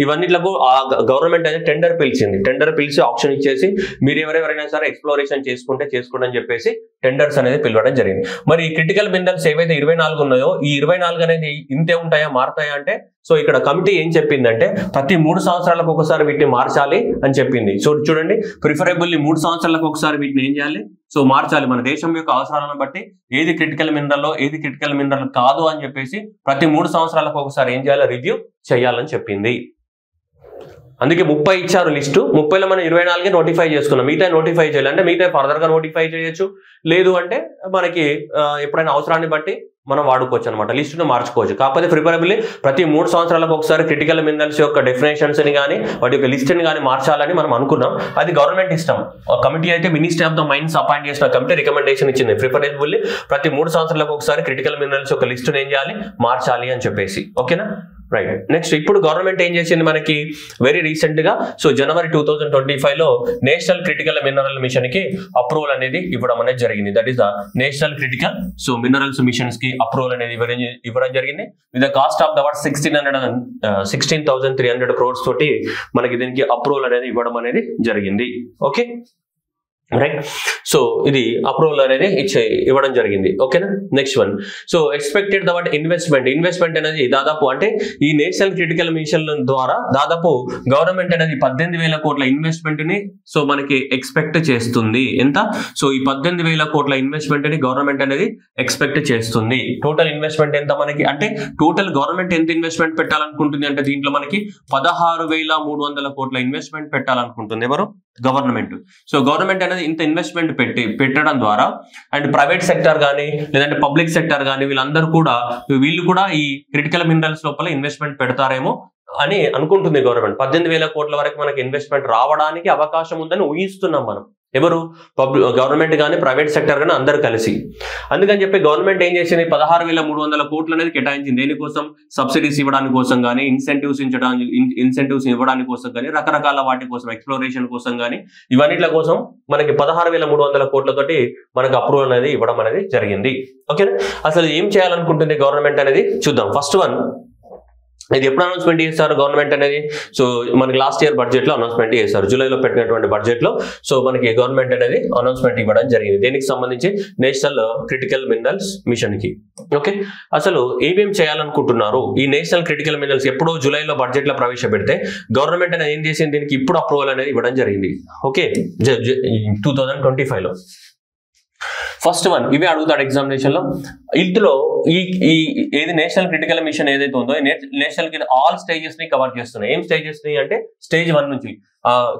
ఇవన్నిట్లకు ఆ గవర్నమెంట్ అనేది టెండర్ పిలిచి ఆప్షన్ ఇచ్చేసి మీరు ఎవరెవరైనా సరే ఎక్స్ప్లోరేషన్ చేసుకోండి అని చెప్పేసి టెండర్స్ అనేది పిలవడం జరిగింది. మరి క్రిటికల్ మినరల్స్ ఏవైతే 24 ఉన్నాయో ఈ 24 అనేది ఇంతే ఉంటాయా, మారుతాయా అంటే సో ఇక్కడ కమిటీ ఏం చెప్పిందంటే ప్రతి 3 సంవత్సరాలకు ఒకసారి వీటిని మార్చాలి అని చెప్పింది. సో చూడండి, ప్రిఫరబుల్లీ 3 సంవత్సరాలకు ఒకసారి వీటిని ఏం చేయాలి? సో మార్చాలి. మన దేశం యొక్క అవసరాలను బట్టి ఏది క్రిటికల్ మినరల్ ఏది క్రిటికల్ మినరల్ కాదు అని చెప్పేసి ప్రతి 3 సంవత్సరాలకు ఒకసారి ఏం చేయాలి? రివ్యూ చేయాలని చెప్పింది. అందుకే 30 ఇచ్చారు లిస్టు. 30లో మనం 24 నోటిఫై చేసుకున్నాం. మిగతా నోటిఫై చేయాలంటే మిగతా ఫర్దర్ గా నోటిఫై చేయొచ్చు, లేదు అంటే మనకి ఎప్పుడైనా అవసరాన్ని బట్టి మనం వాడుకోవచ్చు అనమాట, లిస్టును మార్చుకోవచ్చు. కాకపోతే ప్రిఫరబుల్లీ ప్రతి 3 సంవత్సరాలకు ఒకసారి క్రిటికల్ మినరల్స్ యొక్క డెఫినేషన్స్ ని కానీ వాటి యొక్క లిస్ట్ ని కానీ మార్చాలని మనం అనుకున్నాం. అది గవర్నమెంట్ ఇష్టం. కమిటీ అయితే ministry of the mines appoint చేసిన కమిటీ రికమెండేషన్ ఇచ్చింది. ప్రిఫరబుల్లీ ప్రతి 3 సంవత్సరాలకు ఒకసారి క్రిటికల్ మినరల్స్ యొక్క లిస్టును ఏం చేయాలి? మార్చాలి అని చెప్పేసి. ఓకేనా, రైట్. నెక్స్ట్ ఇప్పుడు గవర్నమెంట్ ఏం చేసింది మనకి వెరీ రీసెంట్ గా సో జనవరి 2025 లో నేషనల్ క్రిటికల్ మినరల్ మిషన్ కి అప్రూవల్ అనేది ఇవ్వడం అనేది జరిగింది. That is the national critical so minerals machines కి అప్రూవల్ అనేది ఇవ్వడం జరిగింది. With the cost of the 16,300 crores తోటి మనకి దీనికి అప్రూవల్ అనేది ఇవ్వడం అనేది జరిగింది. Okay, right. సో ఇది అప్రూవల్ అనేది ఇవ్వడం జరిగింది. ఓకేనా, next one. So expected that investment అనేది దాదాపు అంటే ఈ నేషనల్ క్రిటికల్ మిషన్ ద్వారా దాదాపు గవర్నమెంట్ అనేది 18,000 కోట్ల ఇన్వెస్ట్మెంట్ ని సో మనకి ఎక్స్పెక్ట్ చేస్తుంది. ఎంత? సో ఈ 18,000 కోట్ల ఇన్వెస్ట్మెంట్ ని గవర్నమెంట్ అనేది ఎక్స్పెక్ట్ చేస్తుంది. టోటల్ ఇన్వెస్ట్మెంట్ ఎంత మనకి అంటే టోటల్ గవర్నమెంట్ ఎంత ఇన్వెస్ట్మెంట్ పెట్టాలనుకుంటుంది అంటే దీంట్లో మనకి 16,300 కోట్ల ఇన్వెస్ట్మెంట్ పెట్టాలనుకుంటుంది. ఎవరు? గవర్నమెంట్. సో గవర్నమెంట్ అనేది ఇంత ఇన్వెస్ట్మెంట్ పెట్టడం ద్వారా అండ్ ప్రైవేట్ సెక్టర్ కానీ లేదంటే పబ్లిక్ సెక్టర్ కానీ వీళ్ళు కూడా ఈ క్రిటికల్ మినరల్స్ లోపల ఇన్వెస్ట్మెంట్ పెడతారేమో అని అనుకుంటుంది గవర్నమెంట్. 18,000 కోట్ల వరకు మనకి ఇన్వెస్ట్మెంట్ రావడానికి అవకాశం ఉందని ఊహిస్తున్నాం మనం. ఎవరు? గవర్నమెంట్ కానీ ప్రైవేట్ సెక్టర్ కానీ అందరు కలిసి. అందుకని చెప్పి గవర్నమెంట్ ఏం చేసింది? 16,300 కోట్లు అనేది కేటాయించింది. దేనికోసం? సబ్సిడీస్ ఇవ్వడానికి కోసం కానీ, ఇన్సెంటివ్స్ ఇవ్వడానికి కోసం కానీ, రకరకాల వాటి కోసం, ఎక్స్ప్లోరేషన్ కోసం కానీ, ఇవన్నిట్ల కోసం మనకి 16,300 కోట్లతోటి మనకి అప్రూవల్ అనేది ఇవ్వడం అనేది జరిగింది. ఓకేనా, అసలు ఏం చేయాలనుకుంటుంది గవర్నమెంట్ అనేది చూద్దాం. ఫస్ట్ వన్, ఇది ఎప్పుడు అనౌన్స్మెంట్ చేస్తారు గవర్నమెంట్ అనేది? సో మనకి లాస్ట్ ఇయర్ బడ్జెట్ లో అనౌన్స్మెంట్ చేస్తారు. జూలైలో పెట్టినటువంటి బడ్జెట్ లో సో మనకి గవర్నమెంట్ అనేది అనౌన్స్మెంట్ ఇవ్వడం జరిగింది. దేనికి సంబంధించి? నేషనల్ క్రిటికల్ మినరల్స్ మిషన్ కి. ఓకే, అసలు ఏమేమి చేయాలనుకుంటున్నారు? ఈ నేషనల్ క్రిటికల్ మినరల్స్ ఎప్పుడో జూలైలో బడ్జెట్ లో ప్రవేశపెడితే గవర్నమెంట్ అనేది ఏం చేసింది? దీనికి ఇప్పుడు అప్రూవల్ అనేది ఇవ్వడం జరిగింది. ఓకే, 2025 లో. ఫస్ట్ వన్ ఇవే అడుగుతాడు ఎగ్జామినేషన్ లో. ఇందులో ఏది నేషనల్ క్రిటికల్ మిషన్ ఏదైతే ఉందో నేషనల్ ఆల్ స్టేజెస్ ని కవర్ చేస్తున్నాయి. ఏం స్టేజెస్ ని అంటే స్టేజ్ 1 నుంచి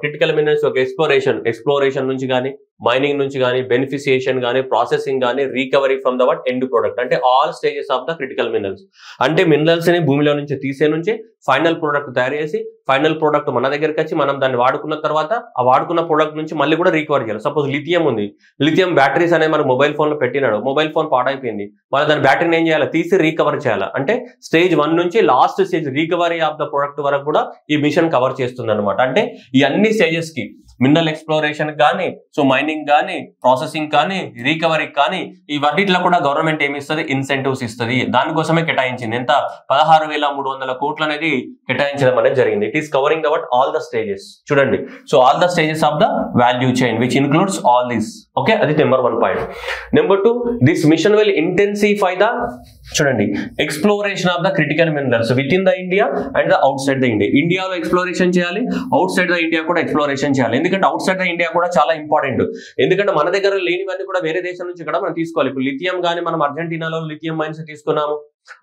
క్రిటికల్ మినరల్స్ ఒక ఎక్స్ప్లోరేషన్ నుంచి కానీ, మైనింగ్ నుంచి కానీ, బెనిఫిసియేషన్ కానీ, ప్రాసెసింగ్ కానీ, recovery from the end product, అంటే all stages of the critical minerals. అంటే మినరల్స్ ని భూమిలో నుంచి తీసే నుంచి ఫైనల్ ప్రొడక్ట్ తయారు చేసి, ఫైనల్ ప్రొడక్ట్ మన దగ్గరికి వచ్చి మనం దాన్ని వాడుకున్న తర్వాత ఆ వాడుకున్న ప్రొడక్ట్ నుంచి మళ్ళీ కూడా రికవర్ చేయాలి. సపోజ్ లిథియం ఉంది, లిథియం బ్యాటరీస్ అనేది మన మొబైల్ ఫోన్ లో పెట్టినాడు, మొబైల్ ఫోన్ పాడైపోయింది, మళ్ళీ దాని బ్యాటరీని ఏం చేయాలి, తీసి రికవర్ చేయాలి. అంటే స్టేజ్ 1 నుంచి last stage recovery of the product వరకు కూడా ఈ మిషన్ కవర్ చేస్తుంది అనమాట. అంటే ఈ అన్ని స్టేజెస్ కి, మినరల్ ఎక్స్ప్లోరేషన్ కానీ, సో మైనింగ్ కానీ, ప్రాసెసింగ్ కానీ, రికవరీ కానీ, ఇవన్నిటిలో కూడా గవర్నమెంట్ ఏమి ఇస్తుంది, ఇన్సెంటివ్స్ ఇస్తుంది. దానికోసమే కేటాయించింది. ఎంత 16,300 కోట్లు అనేది కేటాయించడం అనేది జరిగింది. It is covering about all the stages. చూడండి, so all the stages of the value chain which includes all this. Okay, అది number 1 point. Number 2, this mission will intensify the, చూడండి, exploration of the critical minerals within the India and the outside the India. ఇండియాలో exploration చేయాలి, outside the India కూడా exploration చేయాలి. ఎందుకంటే out side the India కూడా చాలా important. ఎందుకంటే మన దగ్గర లేనివన్నీ కూడా వేరే దేశం నుంచి కూడా మనం తీసుకోవాలి. ఇప్పుడు లిథియం కానీ మనం అర్జెంటీనాలో లిథియం మైన్స్ తీసుకున్నాము,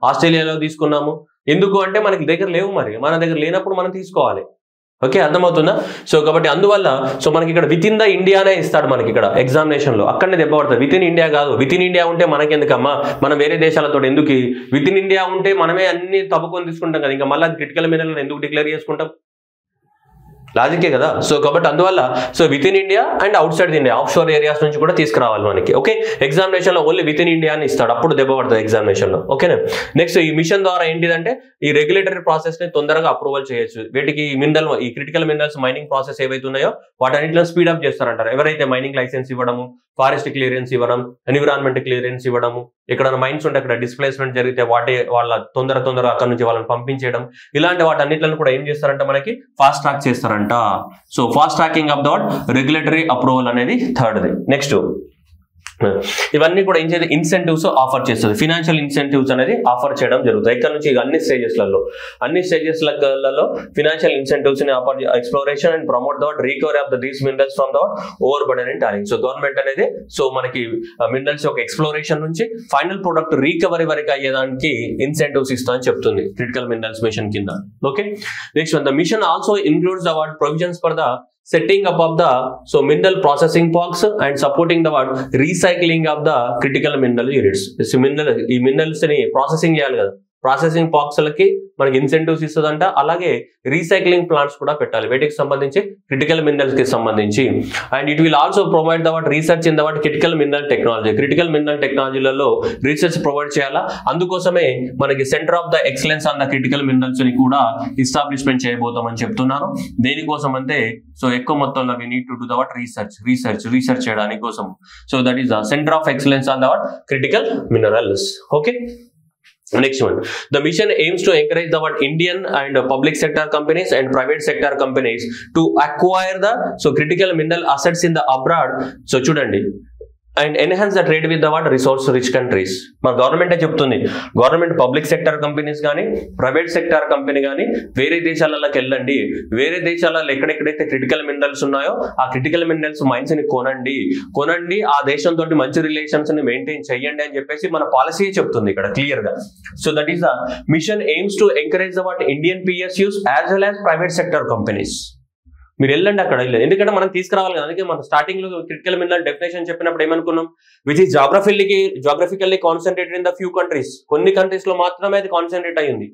ఆస్ట్రేలియాలో తీసుకున్నాము. ఎందుకు అంటే మనకి దగ్గర లేవు, మరి మన దగ్గర లేనప్పుడు మనం తీసుకోవాలి. ఓకే, అర్థమవుతుందా? సో కాబట్టి అందువల్ల సో మనకి ఇక్కడ విత్ ఇన్ ద ఇండియానే ఇస్తాడు మనకి ఇక్కడ ఎగ్జామినేషన్ లో, అక్కడనే దెబ్బ పడుతుంది. విత్ ఇన్ ఇండియా కాదు, విత్ ఇన్ ఇండియా ఉంటే మనకి ఎందుకమ్మా, మనం వేరే దేశాలతో ఎందుకు? విత్ ఇన్ ఇండియా ఉంటే మనమే అన్ని తవ్వుకొని తీసుకుంటాం కదా, ఇంకా మళ్ళీ క్రిటికల్ మినరల్ ఎందుకు డిక్లేర్ చేసుకుంటాం? లాజికే కదా. సో కాబట్టి అందువల్ల so with in India and out side India, of sure areas నుంచి కూడా తీసుకురావాలి మనకి. ఓకే, ఎగ్జామినేషన్ లో ఓన్లీ విత్ ఇన్ ఇండియా అని ఇస్తాడు, అప్పుడు దెబ్బ పడుతుంది ఎగ్జామినేషన్ లో. ఓకేనా. నెక్స్ట్, ఈ మిషన్ ద్వారా ఏంటిదంటే ఈ రెగ్యులేటరీ ప్రాసెస్ ని తొందరగా అప్రూవల్ చేయొచ్చు. వీటికి ఈ క్రిటికల్ మినరల్స్ మైనింగ్ ప్రాసెస్ ఏవైతే ఉన్నాయో వాటన్నిటిలో స్పీడప్ చేస్తారంటారు. ఎవరైతే మైనింగ్ లైసెన్స్ ఇవ్వడము, ఫారెస్ట్ క్లియరెన్స్ ఇవ్వడం, ఎన్విరాన్మెంట్ క్లియరెన్స్ ఇవ్వడము, ఎక్కడైనా మైన్స్ ఉంటే అక్కడ డిస్ప్లేస్మెంట్ జరిగితే వాళ్ళ తొందరగా అక్కడ నుంచి వాళ్ళని పంపించడం, ఇలాంటి వాటన్నిటిని కూడా ఏం చేస్తారంటే మనకి ఫాస్ట్ ట్రాక్ చేస్తారంట. So fast tracking of that regulatory approval అనేది థర్డ్ది. నెక్స్ట్, ఇవన్నీ కూడా ఏం చేయాలి, ఇన్సెంటివ్స్ ఆఫర్ చేస్తుంది. ఫినాన్షియల్ ఇన్సెంటివ్స్ అనేది ఆఫర్ చేయడం జరుగుతుంది. ఇక్కడ నుంచి అన్ని స్టేజెస్లలో ఫినాన్షియల్ ఇన్సెంటివ్స్ ని offer, exploration and promote that recovery of the these minerals from that over burden and tallying. So government అనేది సో మనకి మినరల్స్ యొక్క ఎక్స్ప్లోరేషన్ నుంచి ఫైనల్ ప్రొడక్ట్ రికవరీ వరకు అయ్యేదానికి ఇన్సెంటివ్స్ ఇస్తా అని చెప్తుంది క్రిటికల్ మినరల్స్ మిషన్ కింద. Okay, next one, the mission also includes the provisions for the setting up of the mineral processing parks and supporting the recycling of the critical mineral units. ఈ minerals ని processing చేయాలి కదా, processing parks లకి మనకి incentives ఇస్తుందంట. అలాగే recycling plants కూడా పెట్టాలి వీటికి సంబంధించి, క్రిటికల్ మినరల్స్ కి సంబంధించి. And it will also provide the research in the critical mineral technology. Critical mineral టెక్నాలజీలలో రీసెర్చ్ ప్రొవైడ్ చేయాలా. అందుకోసమే మనకి centre of the excellence on the critical minerals ని కూడా ఎస్టాబ్లిష్మెంట్ చేయబోతామని చెప్తున్నారు. దేనికోసం అంటే సో ఎక్కువ మొత్తంలో we need to do the research చేయడానికి కోసం. So that is the centre of excellence on the critical minerals. Okay, next one, the mission aims to encourage the Indian and public sector companies and private sector companies to acquire the critical mineral assets in the abroad. So chudandi, and enhance the trade with the resource rich countries. మన గవర్నమెంటే చెప్తుంది, government public sector companies కానీ, private sector company కానీ వేరే దేశాలలోకి వెళ్ళండి, వేరే దేశాలలో ఎక్కడెక్కడైతే క్రిటికల్ మినరల్స్ ఉన్నాయో ఆ క్రిటికల్ మినరల్స్ మైన్స్ ని కొనండి, ఆ దేశంతో మంచి రిలేషన్స్ ని మెయింటైన్ చేయండి అని చెప్పేసి మన పాలసీ చెప్తుంది ఇక్కడ క్లియర్ గా. So that is the mission aims to encourage the Indian PSUs as well as private sector companies. మీరు వెళ్ళండి అక్కడ, ఎందుకంటే మనం తీసుకురావాలి కదా. అందుకే మనం స్టార్టింగ్ లో క్రిటికల్ మినరల్ డెఫినేషన్ చెప్పినప్పుడు ఏమనుకున్నాం, which is geographically concentrated in the few countries. కొన్ని కంట్రీస్ లో మాత్రమే అది కాన్సన్ట్రేట్ అయ్యింది.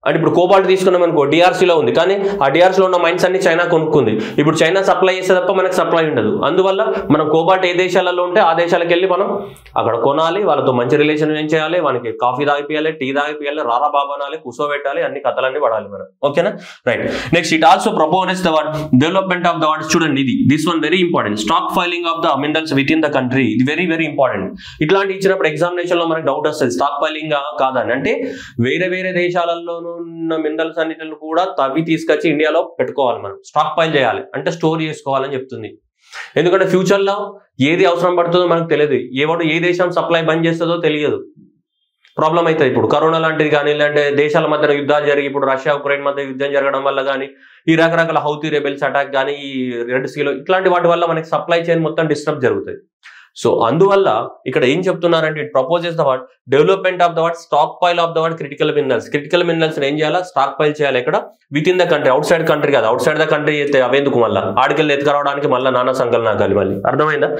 అంటే ఇప్పుడు కోబాల్ట్ తీసుకున్నాం అనుకో, డిఆర్సీలో ఉంది, కానీ ఆ డిఆర్సీలో ఉన్న మైన్స్ అన్ని చైనా కొనుక్కుంది. ఇప్పుడు చైనా సప్లై చేస్తే తప్ప మనకు సప్లై ఉండదు. అందువల్ల మనం కోబాల్ట్ ఏ దేశాలలో ఉంటే ఆ దేశాలకు వెళ్ళి మనం అక్కడ కొనాలి, వాళ్ళతో మంచి రిలేషన్ ఏం చేయాలి, మనకి కాఫీ తాగిపియాలి, టీ తాగిపియాలి, రారా బాబా అనాలి, కూర్చోబెట్టాలి, అన్ని కథలన్నీ పడాలి మనం. ఓకేనా, right. Next, it also proposes the development of the చూడండి ఇది, this one very important, stock filing of the minerals within the country. ఇది వెరీ వెరీ ఇంపార్టెంట్. ఇట్లాంటి ఇచ్చినప్పుడు ఎగ్జామినేషన్ లో మనకి డౌట్ వస్తుంది, స్టాక్ ఫైలింగ్ కాదని. అంటే వేరే దేశాలలోనూ ఉన్న మినరల్స్ అన్నిటిని కూడా తవ్వి తీసుకొచ్చి ఇండియాలో పెట్టుకోవాలి, మనం స్టాక్ పైల్ చేయాలి, అంటే స్టోర్ చేసుకోవాలని చెప్తుంది. ఎందుకంటే ఫ్యూచర్ లో ఏది అవసరం పడుతుందో మనకు తెలియదు, ఏ దేశం సప్లై బంద్ చేస్తుందో తెలియదు, ప్రాబ్లం అవుతుంది. ఇప్పుడు కరోనా లాంటిది కానీ, ఇలాంటి దేశాల మధ్య యుద్ధాలు జరిగి, ఇప్పుడు రష్యా ఉక్రెయిన్ మధ్య యుద్ధం జరగడం వల్ల కానీ, ఈ రకరకాల హౌతీ రెబెల్స్ అటాక్ కానీ, ఈ రెడ్ సీలో ఇట్లాంటి వాటి వల్ల మనకి సప్లై చైన్ మొత్తం డిస్టర్బ్ జరుగుతుంది. సో అందువల్ల ఇక్కడ ఏం చెప్తున్నారంటే it proposes the what development of the what stock pile of the what critical minerals ఏం చేయాలా స్టాక్ పైల్ చేయాలి ఇక్కడ with in the country out side country కాదు అవుట్ సైడ్ ద కంట్రీ అయితే అవేందుకు మళ్ళీ ఆడికెళ్ళి ఎత్తుకురావడానికి మళ్ళీ నానా సంకల్ నాకాలి మళ్ళీ అర్థమైందా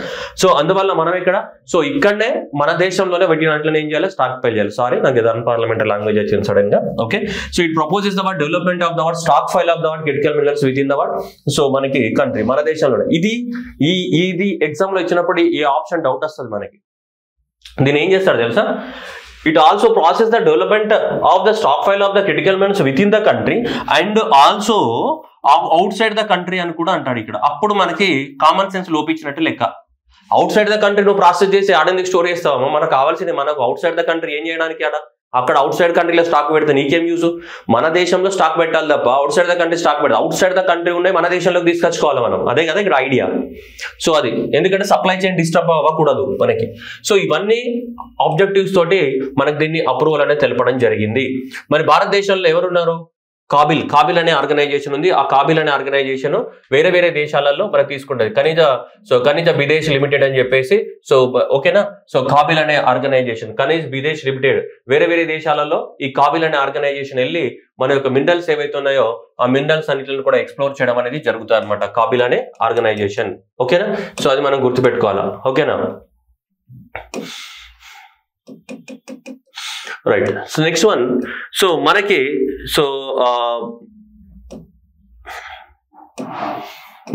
సో అందువల్ల మనం ఇక్కడ సో ఇక్కడనే మన దేశంలోనే వీటి దాంట్లో ఏం చేయాలి స్టాక్ పైల్ చేయాలి సారీ నాకు ఇది అన్పార్లమెంటరీ లాంగ్వేజ్ వచ్చింది సడన్ గా okay so it proposes the what development of the what stock file of the what critical minerals within the what so మనకి కంట్రీ మన దేశంలోనే ఇది ఎగ్జామ్ లో ఇచ్చినప్పుడు ఈ ఆప్షన్ డౌట్ వస్తుంది మనకి దీన్ని ఏం చేస్తారు తెలుసా it also process the development of the stock file of the critical minerals within the country and also out side the country అని కూడా అంటాడు ఇక్కడ అప్పుడు మనకి కామన్ సెన్స్ లోపించినట్టు లెక్క అవుట్ సైడ్ ద కంట్రీ నువ్వు ప్రాసెస్ చేసి ఆడెందుకు స్టోర్ చేస్తావా మనకు కావాల్సింది మనకు అవుట్ సైడ్ ద కంట్రీ ఏం చేయడానికి అక్కడ అవుట్ సైడ్ కంట్రీలో స్టాక్ పెడితే నీకేం యూజ్ మన దేశంలో స్టాక్ పెట్టాలి తప్ప out side the country stock పెడతాం అవుట్ సైడ్ ద కంట్రీ ఉన్నాయి మన దేశంలోకి తీసుకొచ్చుకోవాలి మనం అదే కదా ఇక్కడ ఐడియా సో అది ఎందుకంటే సప్లై చైన్ డిస్టర్బ్ అవ్వకూడదు మనకి సో ఇవన్నీ ఆబ్జెక్టివ్స్ తోటి మనకు దీన్ని అప్రూవల్ అనేది తెలపడం జరిగింది మరి భారతదేశంలో ఎవరున్నారు కాబిల్ అనే ఆర్గనైజేషన్ ఉంది ఆ కాబిల్ అనే ఆర్గనైజేషన్ వేరే వేరే దేశాలలో మనకు తీసుకుంటుంది ఖనిజ బిదేశ్ లిమిటెడ్ అని చెప్పేసి సో ఓకేనా సో కాబిల్ అనే ఆర్గనైజేషన్ ఖనిజ్ బిదేశ్ లిమిటెడ్ వేరే వేరే దేశాలలో ఈ కాబిల్ అనే ఆర్గనైజేషన్ వెళ్ళి మన యొక్క మినరల్స్ ఏవైతే ఉన్నాయో ఆ మినరల్స్ అన్నిటిని కూడా ఎక్స్ప్లోర్ చేయడం అనేది జరుగుతుంది అనమాట కాబిల్ అనే ఆర్గనైజేషన్ ఓకేనా సో అది మనం గుర్తుపెట్టుకోవాలా ఓకేనా right so next one so మనకి సో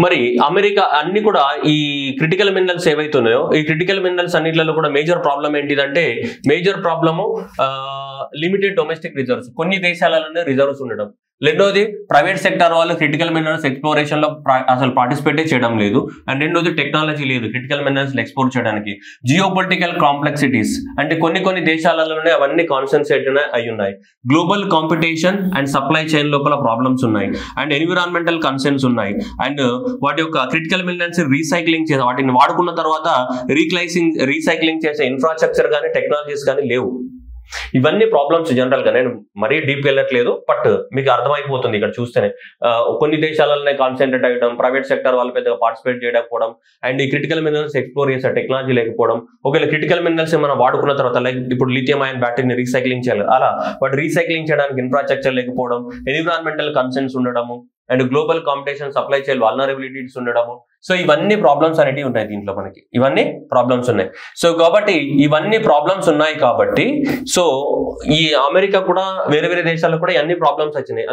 మరి అమెరికా అన్ని కూడా ఈ క్రిటికల్ మినరల్స్ ఏవైతే ఉన్నాయో ఈ క్రిటికల్ మినరల్స్ అన్నిట్లలో కూడా మేజర్ ప్రాబ్లం ఏంటిదంటే major problem limited domestic reserves కొన్ని దేశాలలోనే రిజర్వ్స్ ఉండడం రెండోది ప్రైవేట్ సెక్టర్ వాళ్ళు క్రిటికల్ మినరల్స్ ఎక్స్ప్లోరేషన్ లో అసలు పార్టిసిపేట్ చేయడం లేదు అండ్ రెండోది టెక్నాలజీ లేదు క్రిటికల్ మినరల్స్ ఎక్స్ప్లోర్ చేయడానికి జియోపొలిటికల్ కాంప్లెక్సిటీస్ అంటే కొన్ని దేశాలలోనే అవన్నీ కాన్సన్ట్రేట్ అయి ఉన్నాయి global competition and supply chain లోపల ప్రాబ్లమ్స్ ఉన్నాయి అండ్ ఎన్విరాన్మెంటల్ కన్సర్న్స్ ఉన్నాయి అండ్ వాటి యొక్క క్రిటికల్ మినరల్స్ రీసైక్లింగ్ చేసే వాటిని వాడుకున్న తర్వాత రీసైక్లింగ్ చేసే ఇన్ఫ్రాస్ట్రక్చర్ కానీ టెక్నాలజీస్ కానీ లేవు ఇవన్నీ ప్రాబ్లమ్స్ జనరల్ గా నేను మరీ డీప్ వెళ్ళట్లేదు బట్ మీకు అర్థమైపోతుంది ఇక్కడ చూస్తేనే కొన్ని దేశాలలోనే కాన్సన్ట్రేట్ అయ్యడం ప్రైవేట్ సెక్టర్ వాళ్ళు పెద్దగా పార్టిసిపేట్ చేయకపోవడం అండ్ ఈ క్రిటికల్ మినరల్స్ ఎక్స్ప్లోర్ చేసే టెక్నాలజీ లేకపోవడం ఒకవేళ క్రిటికల్ మినరల్స్ మనం వాడుకున్న తర్వాత లైక్ ఇప్పుడు లిథియం అయాన్ బ్యాటరీని రీసైక్లింగ్ చేయాలి అలా బట్ రీసైక్లింగ్ చేయడానికి ఇన్ఫ్రాస్ట్రక్చర్ లేకపోవడం ఎన్విరాన్మెంటల్ కన్సర్న్స్ ఉండడము and global competition supply chain vulnerabilities ఉండడము సో ఇవన్నీ ప్రాబ్లమ్స్ అనేవి ఉన్నాయి దీంట్లో మనకి ఇవన్నీ ప్రాబ్లమ్స్ ఉన్నాయి సో కాబట్టి ఇవన్నీ ప్రాబ్లమ్స్ ఉన్నాయి కాబట్టి సో ఈ అమెరికా కూడా వేరే వేరే దేశాల్లో కూడా ఇవన్నీ ప్రాబ్లమ్స్ వచ్చినాయి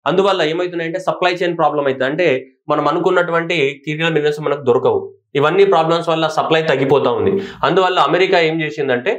అందువల్ల ఏమవుతున్నాయంటే సప్లై చైన్ ప్రాబ్లం అవుతుంది అంటే మనం అనుకున్నటువంటి క్రిటికల్ మినరల్స్ మనకు దొరకవు ఇవన్నీ ప్రాబ్లమ్స్ వల్ల సప్లై తగ్గిపోతా ఉంది అందువల్ల అమెరికా ఏం చేసిందంటే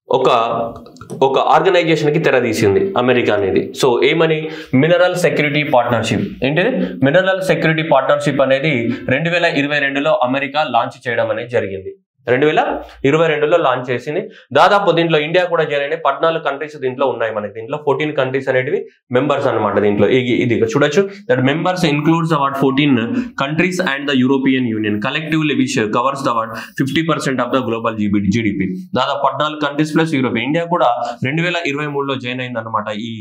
ఒక ఆర్గనైజేషన్ కి తెరదీసింది అమెరికా అనేది సో ఏమని మినరల్ సెక్యూరిటీ పార్ట్నర్షిప్ ఏంటిది మినరల్ సెక్యూరిటీ పార్ట్నర్షిప్ అనేది 2022లో అమెరికా లాంచ్ చేయడం అనేది జరిగింది 2022లో లాంచ్ చేసింది దాదాపు దీంట్లో ఇండియా కూడా జాయిన్ అయినాయి 14 కంట్రీస్ దీంట్లో ఉన్నాయి మనకి దీంట్లో 14 కంట్రీస్ అనేటివి మెంబర్స్ అనమాట దీంట్లో ఇది చూడొచ్చు that members includes award 14 countries and the European union collectively which covers the award 50% of the global GDP దాదాపు 14 కంట్రీస్ ప్లస్ యూరోప్ ఇండియా కూడా 2023లో జాయిన్ అయింది అనమాట ఈ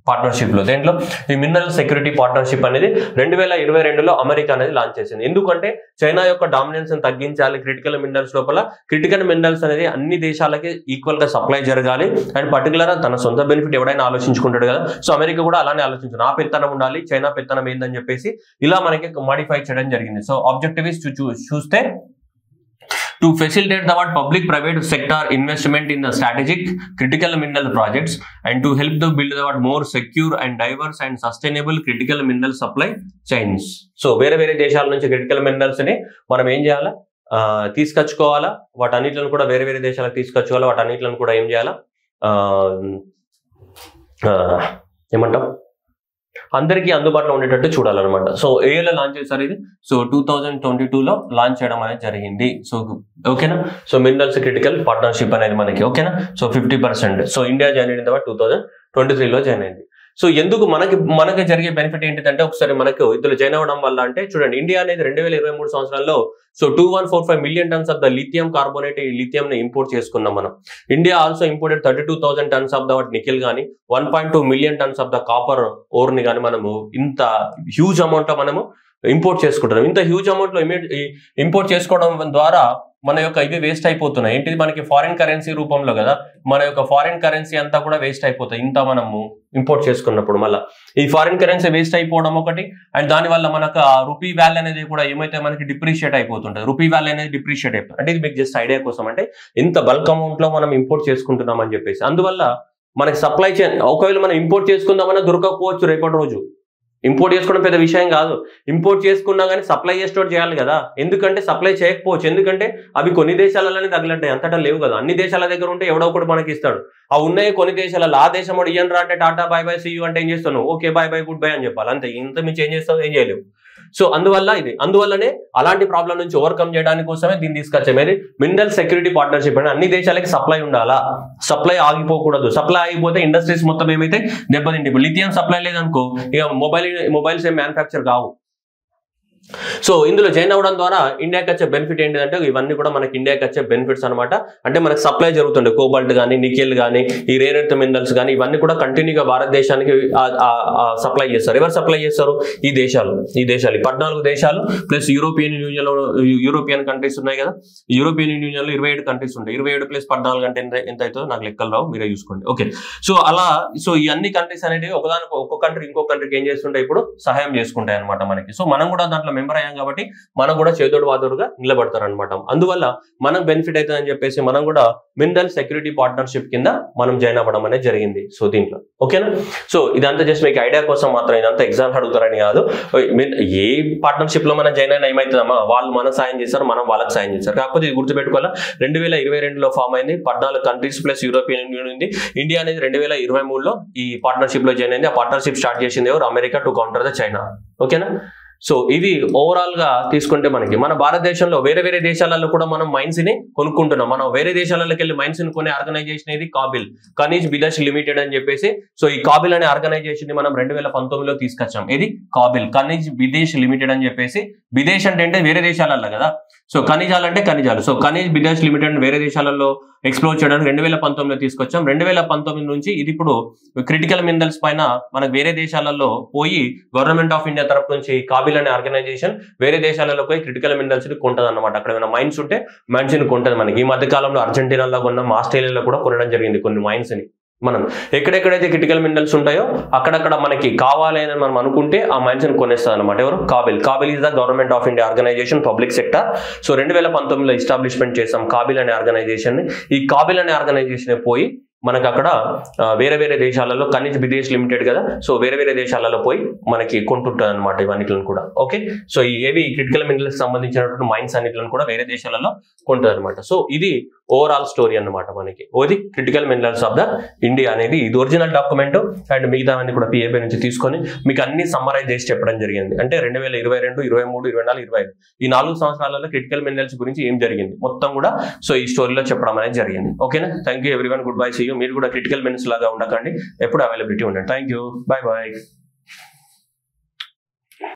పార్ట్నర్షిప్ లో దేంట్లో ఈ మినరల్ సెక్యూరిటీ పార్ట్నర్షిప్ అనేది 2022లో అమెరికా అనేది లాంచ్ చేసింది ఎందుకంటే చైనా యొక్క డామినెన్స్ తగ్గించాలి క్రిటికల్ మినరల్స్ లోపల క్రిటికల్ మినరల్స్ అనేది అన్ని దేశాలకి ఈక్వల్ గా సప్లై జరగాలి అండ్ పర్టికులర్ తన సొంత బెనిఫిట్ ఎవడైనా ఆలోచించుకుంటాడు కదా సో అమెరికా కూడా అలానే ఆలోచించు నా పెత్తనం ఉండాలి చైనా పెత్తనం ఏందని చెప్పేసి ఇలా మనకి మాడిఫై చేయడం జరిగింది సో ఆబ్జెక్టివ్ ఇస్ చూస్తే to facilitate the public-private sector investment in the strategic critical mineral projects and to help to build the more secure and diverse and sustainable critical mineral supply chains. So, వేరే దేశాల నుంచి critical minerals ని మనం ఏం చేయాలా తీసుకొచ్చుకోవాలా వాటన్నిటిని కూడా వేరే దేశాలకు తీసుకొచ్చుకోవాలా వాటన్నిటిని కూడా ఏం చేయాలా ఏమంటాం అందరికీ అందుబాటులో ఉండేటట్టు చూడాలన్నమాట సో ఏలో లాంచ్ చేశారు ఇది సో 2022లో లాంచ్ చేయడం అనేది జరిగింది సో ఓకేనా సో మినరల్స్ క్రిటికల్ పార్ట్నర్షిప్ అనేది మనకి ఓకేనా సో 50% సో ఇండియా జాయిన్ అయిన తర్వాత 2023లో జాయిన్ అయింది సో ఎందుకు మనకి జరిగే బెనిఫిట్ ఏంటిదంటే ఒకసారి మనకు ఇందులో జాయిన్ అవ్వడం వల్ల అంటే చూడండి ఇండియా అనేది 2023 సంవత్సరంలో so 2145 million tons of the lithium carbonate lithium ని ఇంపోర్ట్ చేసుకున్నాం మనం India also imported 32,000 tons of the nickel గానీ 1.2 million tons of the copper ore ని కానీ మనము ఇంత హ్యూజ్ అమౌంట్ లో మనము ఇంపోర్ట్ చేసుకుంటున్నాం ఇంత హ్యూజ్ అమౌంట్ లో ఇంపోర్ట్ చేసుకోవడం ద్వారా మన యొక్క ఇవి వేస్ట్ అయిపోతున్నాయి. ఏంటిది మనకి ఫారిన్ కరెన్సీ రూపంలో కదా, మన యొక్క ఫారిన్ కరెన్సీ అంతా కూడా వేస్ట్ అయిపోతాయి ఇంత మనము ఇంపోర్ట్ చేసుకున్నప్పుడు. మళ్ళీ ఈ ఫారిన్ కరెన్సీ వేస్ట్ అయిపోవడం ఒకటి, అండ్ దానివల్ల మనకు రూపీ వాల్యూ అనేది కూడా ఏమైతే మనకి డిప్రిషియేట్ అయిపోతుంటుంది, రూపీ వాల్యూ అనేది డిప్రిషియేట్ అయిపోతుంది. అంటే ఇది మీకు జస్ట్ ఐడియా కోసం, అంటే ఇంత బల్క్ అమౌంట్ లో మనం ఇంపోర్ట్ చేసుకుంటున్నాం అని చెప్పేసి. అందువల్ల మనకి సప్లై చైన్ ఒకవేళ మనం ఇంపోర్ట్ చేసుకుందామన్నా దొరకకపోవచ్చు రేపటి రోజు. ఇంపోర్ట్ చేసుకోవడం పెద్ద విషయం కాదు, ఇంపోర్ట్ చేసుకున్నా కానీ సప్లై చేసేటోడు చేయాలి కదా. ఎందుకంటే సప్లై చేయకపోవచ్చు, ఎందుకంటే అవి కొన్ని దేశాలలోనే తగిలంటాయి, అంతటా లేవు కదా. అన్ని దేశాల దగ్గర ఉంటే ఎవడో ఒకటి మనకి ఇస్తాడు. ఆ ఉన్నాయి కొన్ని దేశాలలో, ఆ దేశం వాడు ఇయ్యను రా అంటే టాటా బై బై సీ యూ అంటే ఏం చేస్తాను, okay bye bye goodbye అని చెప్పాలి అంతే. ఇంత మించి ఏం చేస్తావు, ఏం చేయలేవు. సో అందువల్లనే అలాంటి ప్రాబ్లం నుంచి ఓవర్కమ్ చేయడానికి కోసమే దీన్ని తీసుకొచ్చాం. మినరల్ సెక్యూరిటీ పార్ట్నర్షిప్ అంటే అన్ని దేశాలకి సప్లై ఉండాలా, సప్లై ఆగిపోకూడదు. సప్లై ఆగిపోతే ఇండస్ట్రీస్ మొత్తం ఏమైతే దెబ్బతింటే, ఇప్పుడు లిథియం సప్లై లేదనుకో ఇక మొబైల్స్ ఏం మ్యానుఫ్యాక్చర్ కావు. సో ఇందులో జాయిన్ అవ్వడం ద్వారా ఇండియాకి వచ్చే బెనిఫిట్ ఏంటంటే ఇవన్నీ కూడా మనకి ఇండియాకి వచ్చే బెనిఫిట్స్ అనమాట. అంటే మనకి సప్లై జరుగుతుండే కోబాల్ట్ కానీ, నికెల్ కానీ, ఈ రేర్ ఎర్త్ మినరల్స్ కానీ ఇవన్నీ కూడా కంటిన్యూగా భారతదేశానికి సప్లై చేస్తారు. ఎవరు సప్లై చేస్తారు, ఈ దేశాలు 14 దేశాలు ప్లస్ యూరోపియన్ కంట్రీస్ ఉన్నాయి కదా. యూరోపియన్ యూనియన్ లో 27 కంట్రీస్ ఉంటాయి. 27 ప్లస్ 14 అంటే ఎంత అవుతుందో నాకు లెక్కలు రావు, మీరే చూసుకోండి. ఓకే, సో ఈ అన్ని కంట్రీస్ అనేవి ఒకదానికి ఒక్కొక్క కంట్రీ ఇంకో కంట్రీకి ఏం చేస్తుంటాయి, ఇప్పుడు సహాయం చేసుకుంటాయి అనమాట మనకి. సో మనం కూడా దాంట్లో మెంబర్ అయ్యాం కాబట్టి మనం కూడా చేదోడు వాదోడుగా నిలబడతారు అనమాట. అందువల్ల మనకు బెనిఫిట్ అవుతుందని చెప్పేసి మనం కూడా మినరల్ సెక్యూరిటీ పార్ట్నర్షిప్ కింద మనం జాయిన్ అవ్వడం అనేది జరిగింది. సో దీంట్లో ఓకేనా. సో ఇదంతా జస్ట్ మీకు ఐడియా కోసం మాత్రం, ఇదంతా ఎగ్జామ్ అడుగుతారని కాదు. ఏ పార్ట్నర్షిప్ లో మనం జాయిన్ అయినా ఏమవుతుందమ్మా, వాళ్ళు మనకు సాయం చేస్తారు, మనం వాళ్ళకి సాయం చేస్తారు. కాకపోతే ఇది గుర్తుపెట్టుకోవాలా, 2022లో ఫామ్ అయింది, 14 కంట్రీస్ ప్లస్ యూరోపియన్ యూనియన్ ఉంది. ఇండియా అనేది 2023లో ఈ పార్ట్నర్షిప్ లో జాయిన్ అయింది. ఆ పార్ట్నర్షిప్ స్టార్ట్ చేసింది ఎవరు, America to counter the China. ఓకేనా. సో ఇది ఓవరాల్ గా తీసుకుంటే మనకి మన భారతదేశంలో వేరే దేశాలలో కూడా మనం మైన్స్ ని కొనుక్కుంటున్నాం. మనం వేరే దేశాలలోకి వెళ్ళి మైన్స్ ని కొనే ఆర్గనైజేషన్ ఇది కాబిల్, ఖనిజ్ బిదేశ్ లిమిటెడ్ అని చెప్పేసి. సో ఈ కాబిల్ అనే ఆర్గనైజేషన్ ని మనం 2019లో తీసుకొచ్చాం. ఇది కాబిల్, ఖనిజ్ బిదేశ్ లిమిటెడ్ అని చెప్పేసి. బిదేశ్ అంటే వేరే దేశాలలో కదా, సో ఖనిజాలు అంటే ఖనిజాలు. సో ఖనిజ్ బిదేశ్ లిమిటెడ్ వేరే దేశాలలో ఎక్స్ప్లోర్ చేయడానికి 2019లో తీసుకొచ్చాం. 2019 నుంచి ఇది ఇప్పుడు క్రిటికల్ మినరల్స్ పైన మనకు వేరే దేశాలలో పోయి గవర్నమెంట్ ఆఫ్ ఇండియా తరపు నుంచి కాబిల్ అనే ఆర్గనైజేషన్ వేరే దేశాలలో పోయి క్రిటికల్ మినరల్స్ ని కొంటది అనమాట. అక్కడ ఏమైనా మైన్స్ ఉంటే మైన్స్ ని కొంటది మనకి. ఈ మధ్య కాలంలో అర్జెంటీనాలో కొన్నాం, ఆస్ట్రేలియాలో కూడా కొనడం జరిగింది కొన్ని మైన్స్ ని. మనం ఎక్కడెక్కడైతే క్రిటికల్ మినరల్స్ ఉంటాయో అక్కడక్కడ మనకి కావాలి అని మనం అనుకుంటే ఆ మైన్స్ ని కొనేస్తుంది అనమాట. ఎవరు, KABIL is the government of India organisation, public sector. So 2019లో ఎస్టాబ్లిష్మెంట్ చేసాం కాబిల్ అనే ఆర్గనైజేషన్ ని. ఈ కాబిల్ అనే ఆర్గనైజేషన్ పోయి మనకు అక్కడ వేరే దేశాలలో ఖనిజ్ బిదేశ్ లిమిటెడ్ కదా, సో వేరే దేశాలలో పోయి మనకి కొంటుంటుంది అనమాట ఇవన్నిటిని కూడా. ఓకే, సో ఏవి క్రిటికల్ మినరల్స్ సంబంధించినటువంటి మైన్స్ అన్నిటిని కూడా వేరే దేశాలలో కొంటుంది అనమాట. సో ఇది ఓవరాల్ స్టోరీ అన్నమాట మనకి. ఓది critical minerals of the India అనేది ఇది ఒరిజినల్ డాక్యుమెంట్, అండ్ మిగతావన్నీ కూడా PAB నుంచి తీసుకొని మీకు అన్ని సమ్మరైజ్ చేసి చెప్పడం జరిగింది. అంటే 2022, 23, 24, 25 ఈ 4 సంవత్సరాలలో క్రిటికల్ మినరల్స్ గురించి ఏం జరిగింది మొత్తం కూడా సో ఈ స్టోరీలో చెప్పడం అనేది జరిగింది. ఓకేనా. Thank you everyone, goodbye, see you. మీరు కూడా క్రిటికల్ మినరల్స్ లాగా ఉండకండి, ఎప్పుడు అవైలబిలిటీ ఉండండి. Thank you, bye by.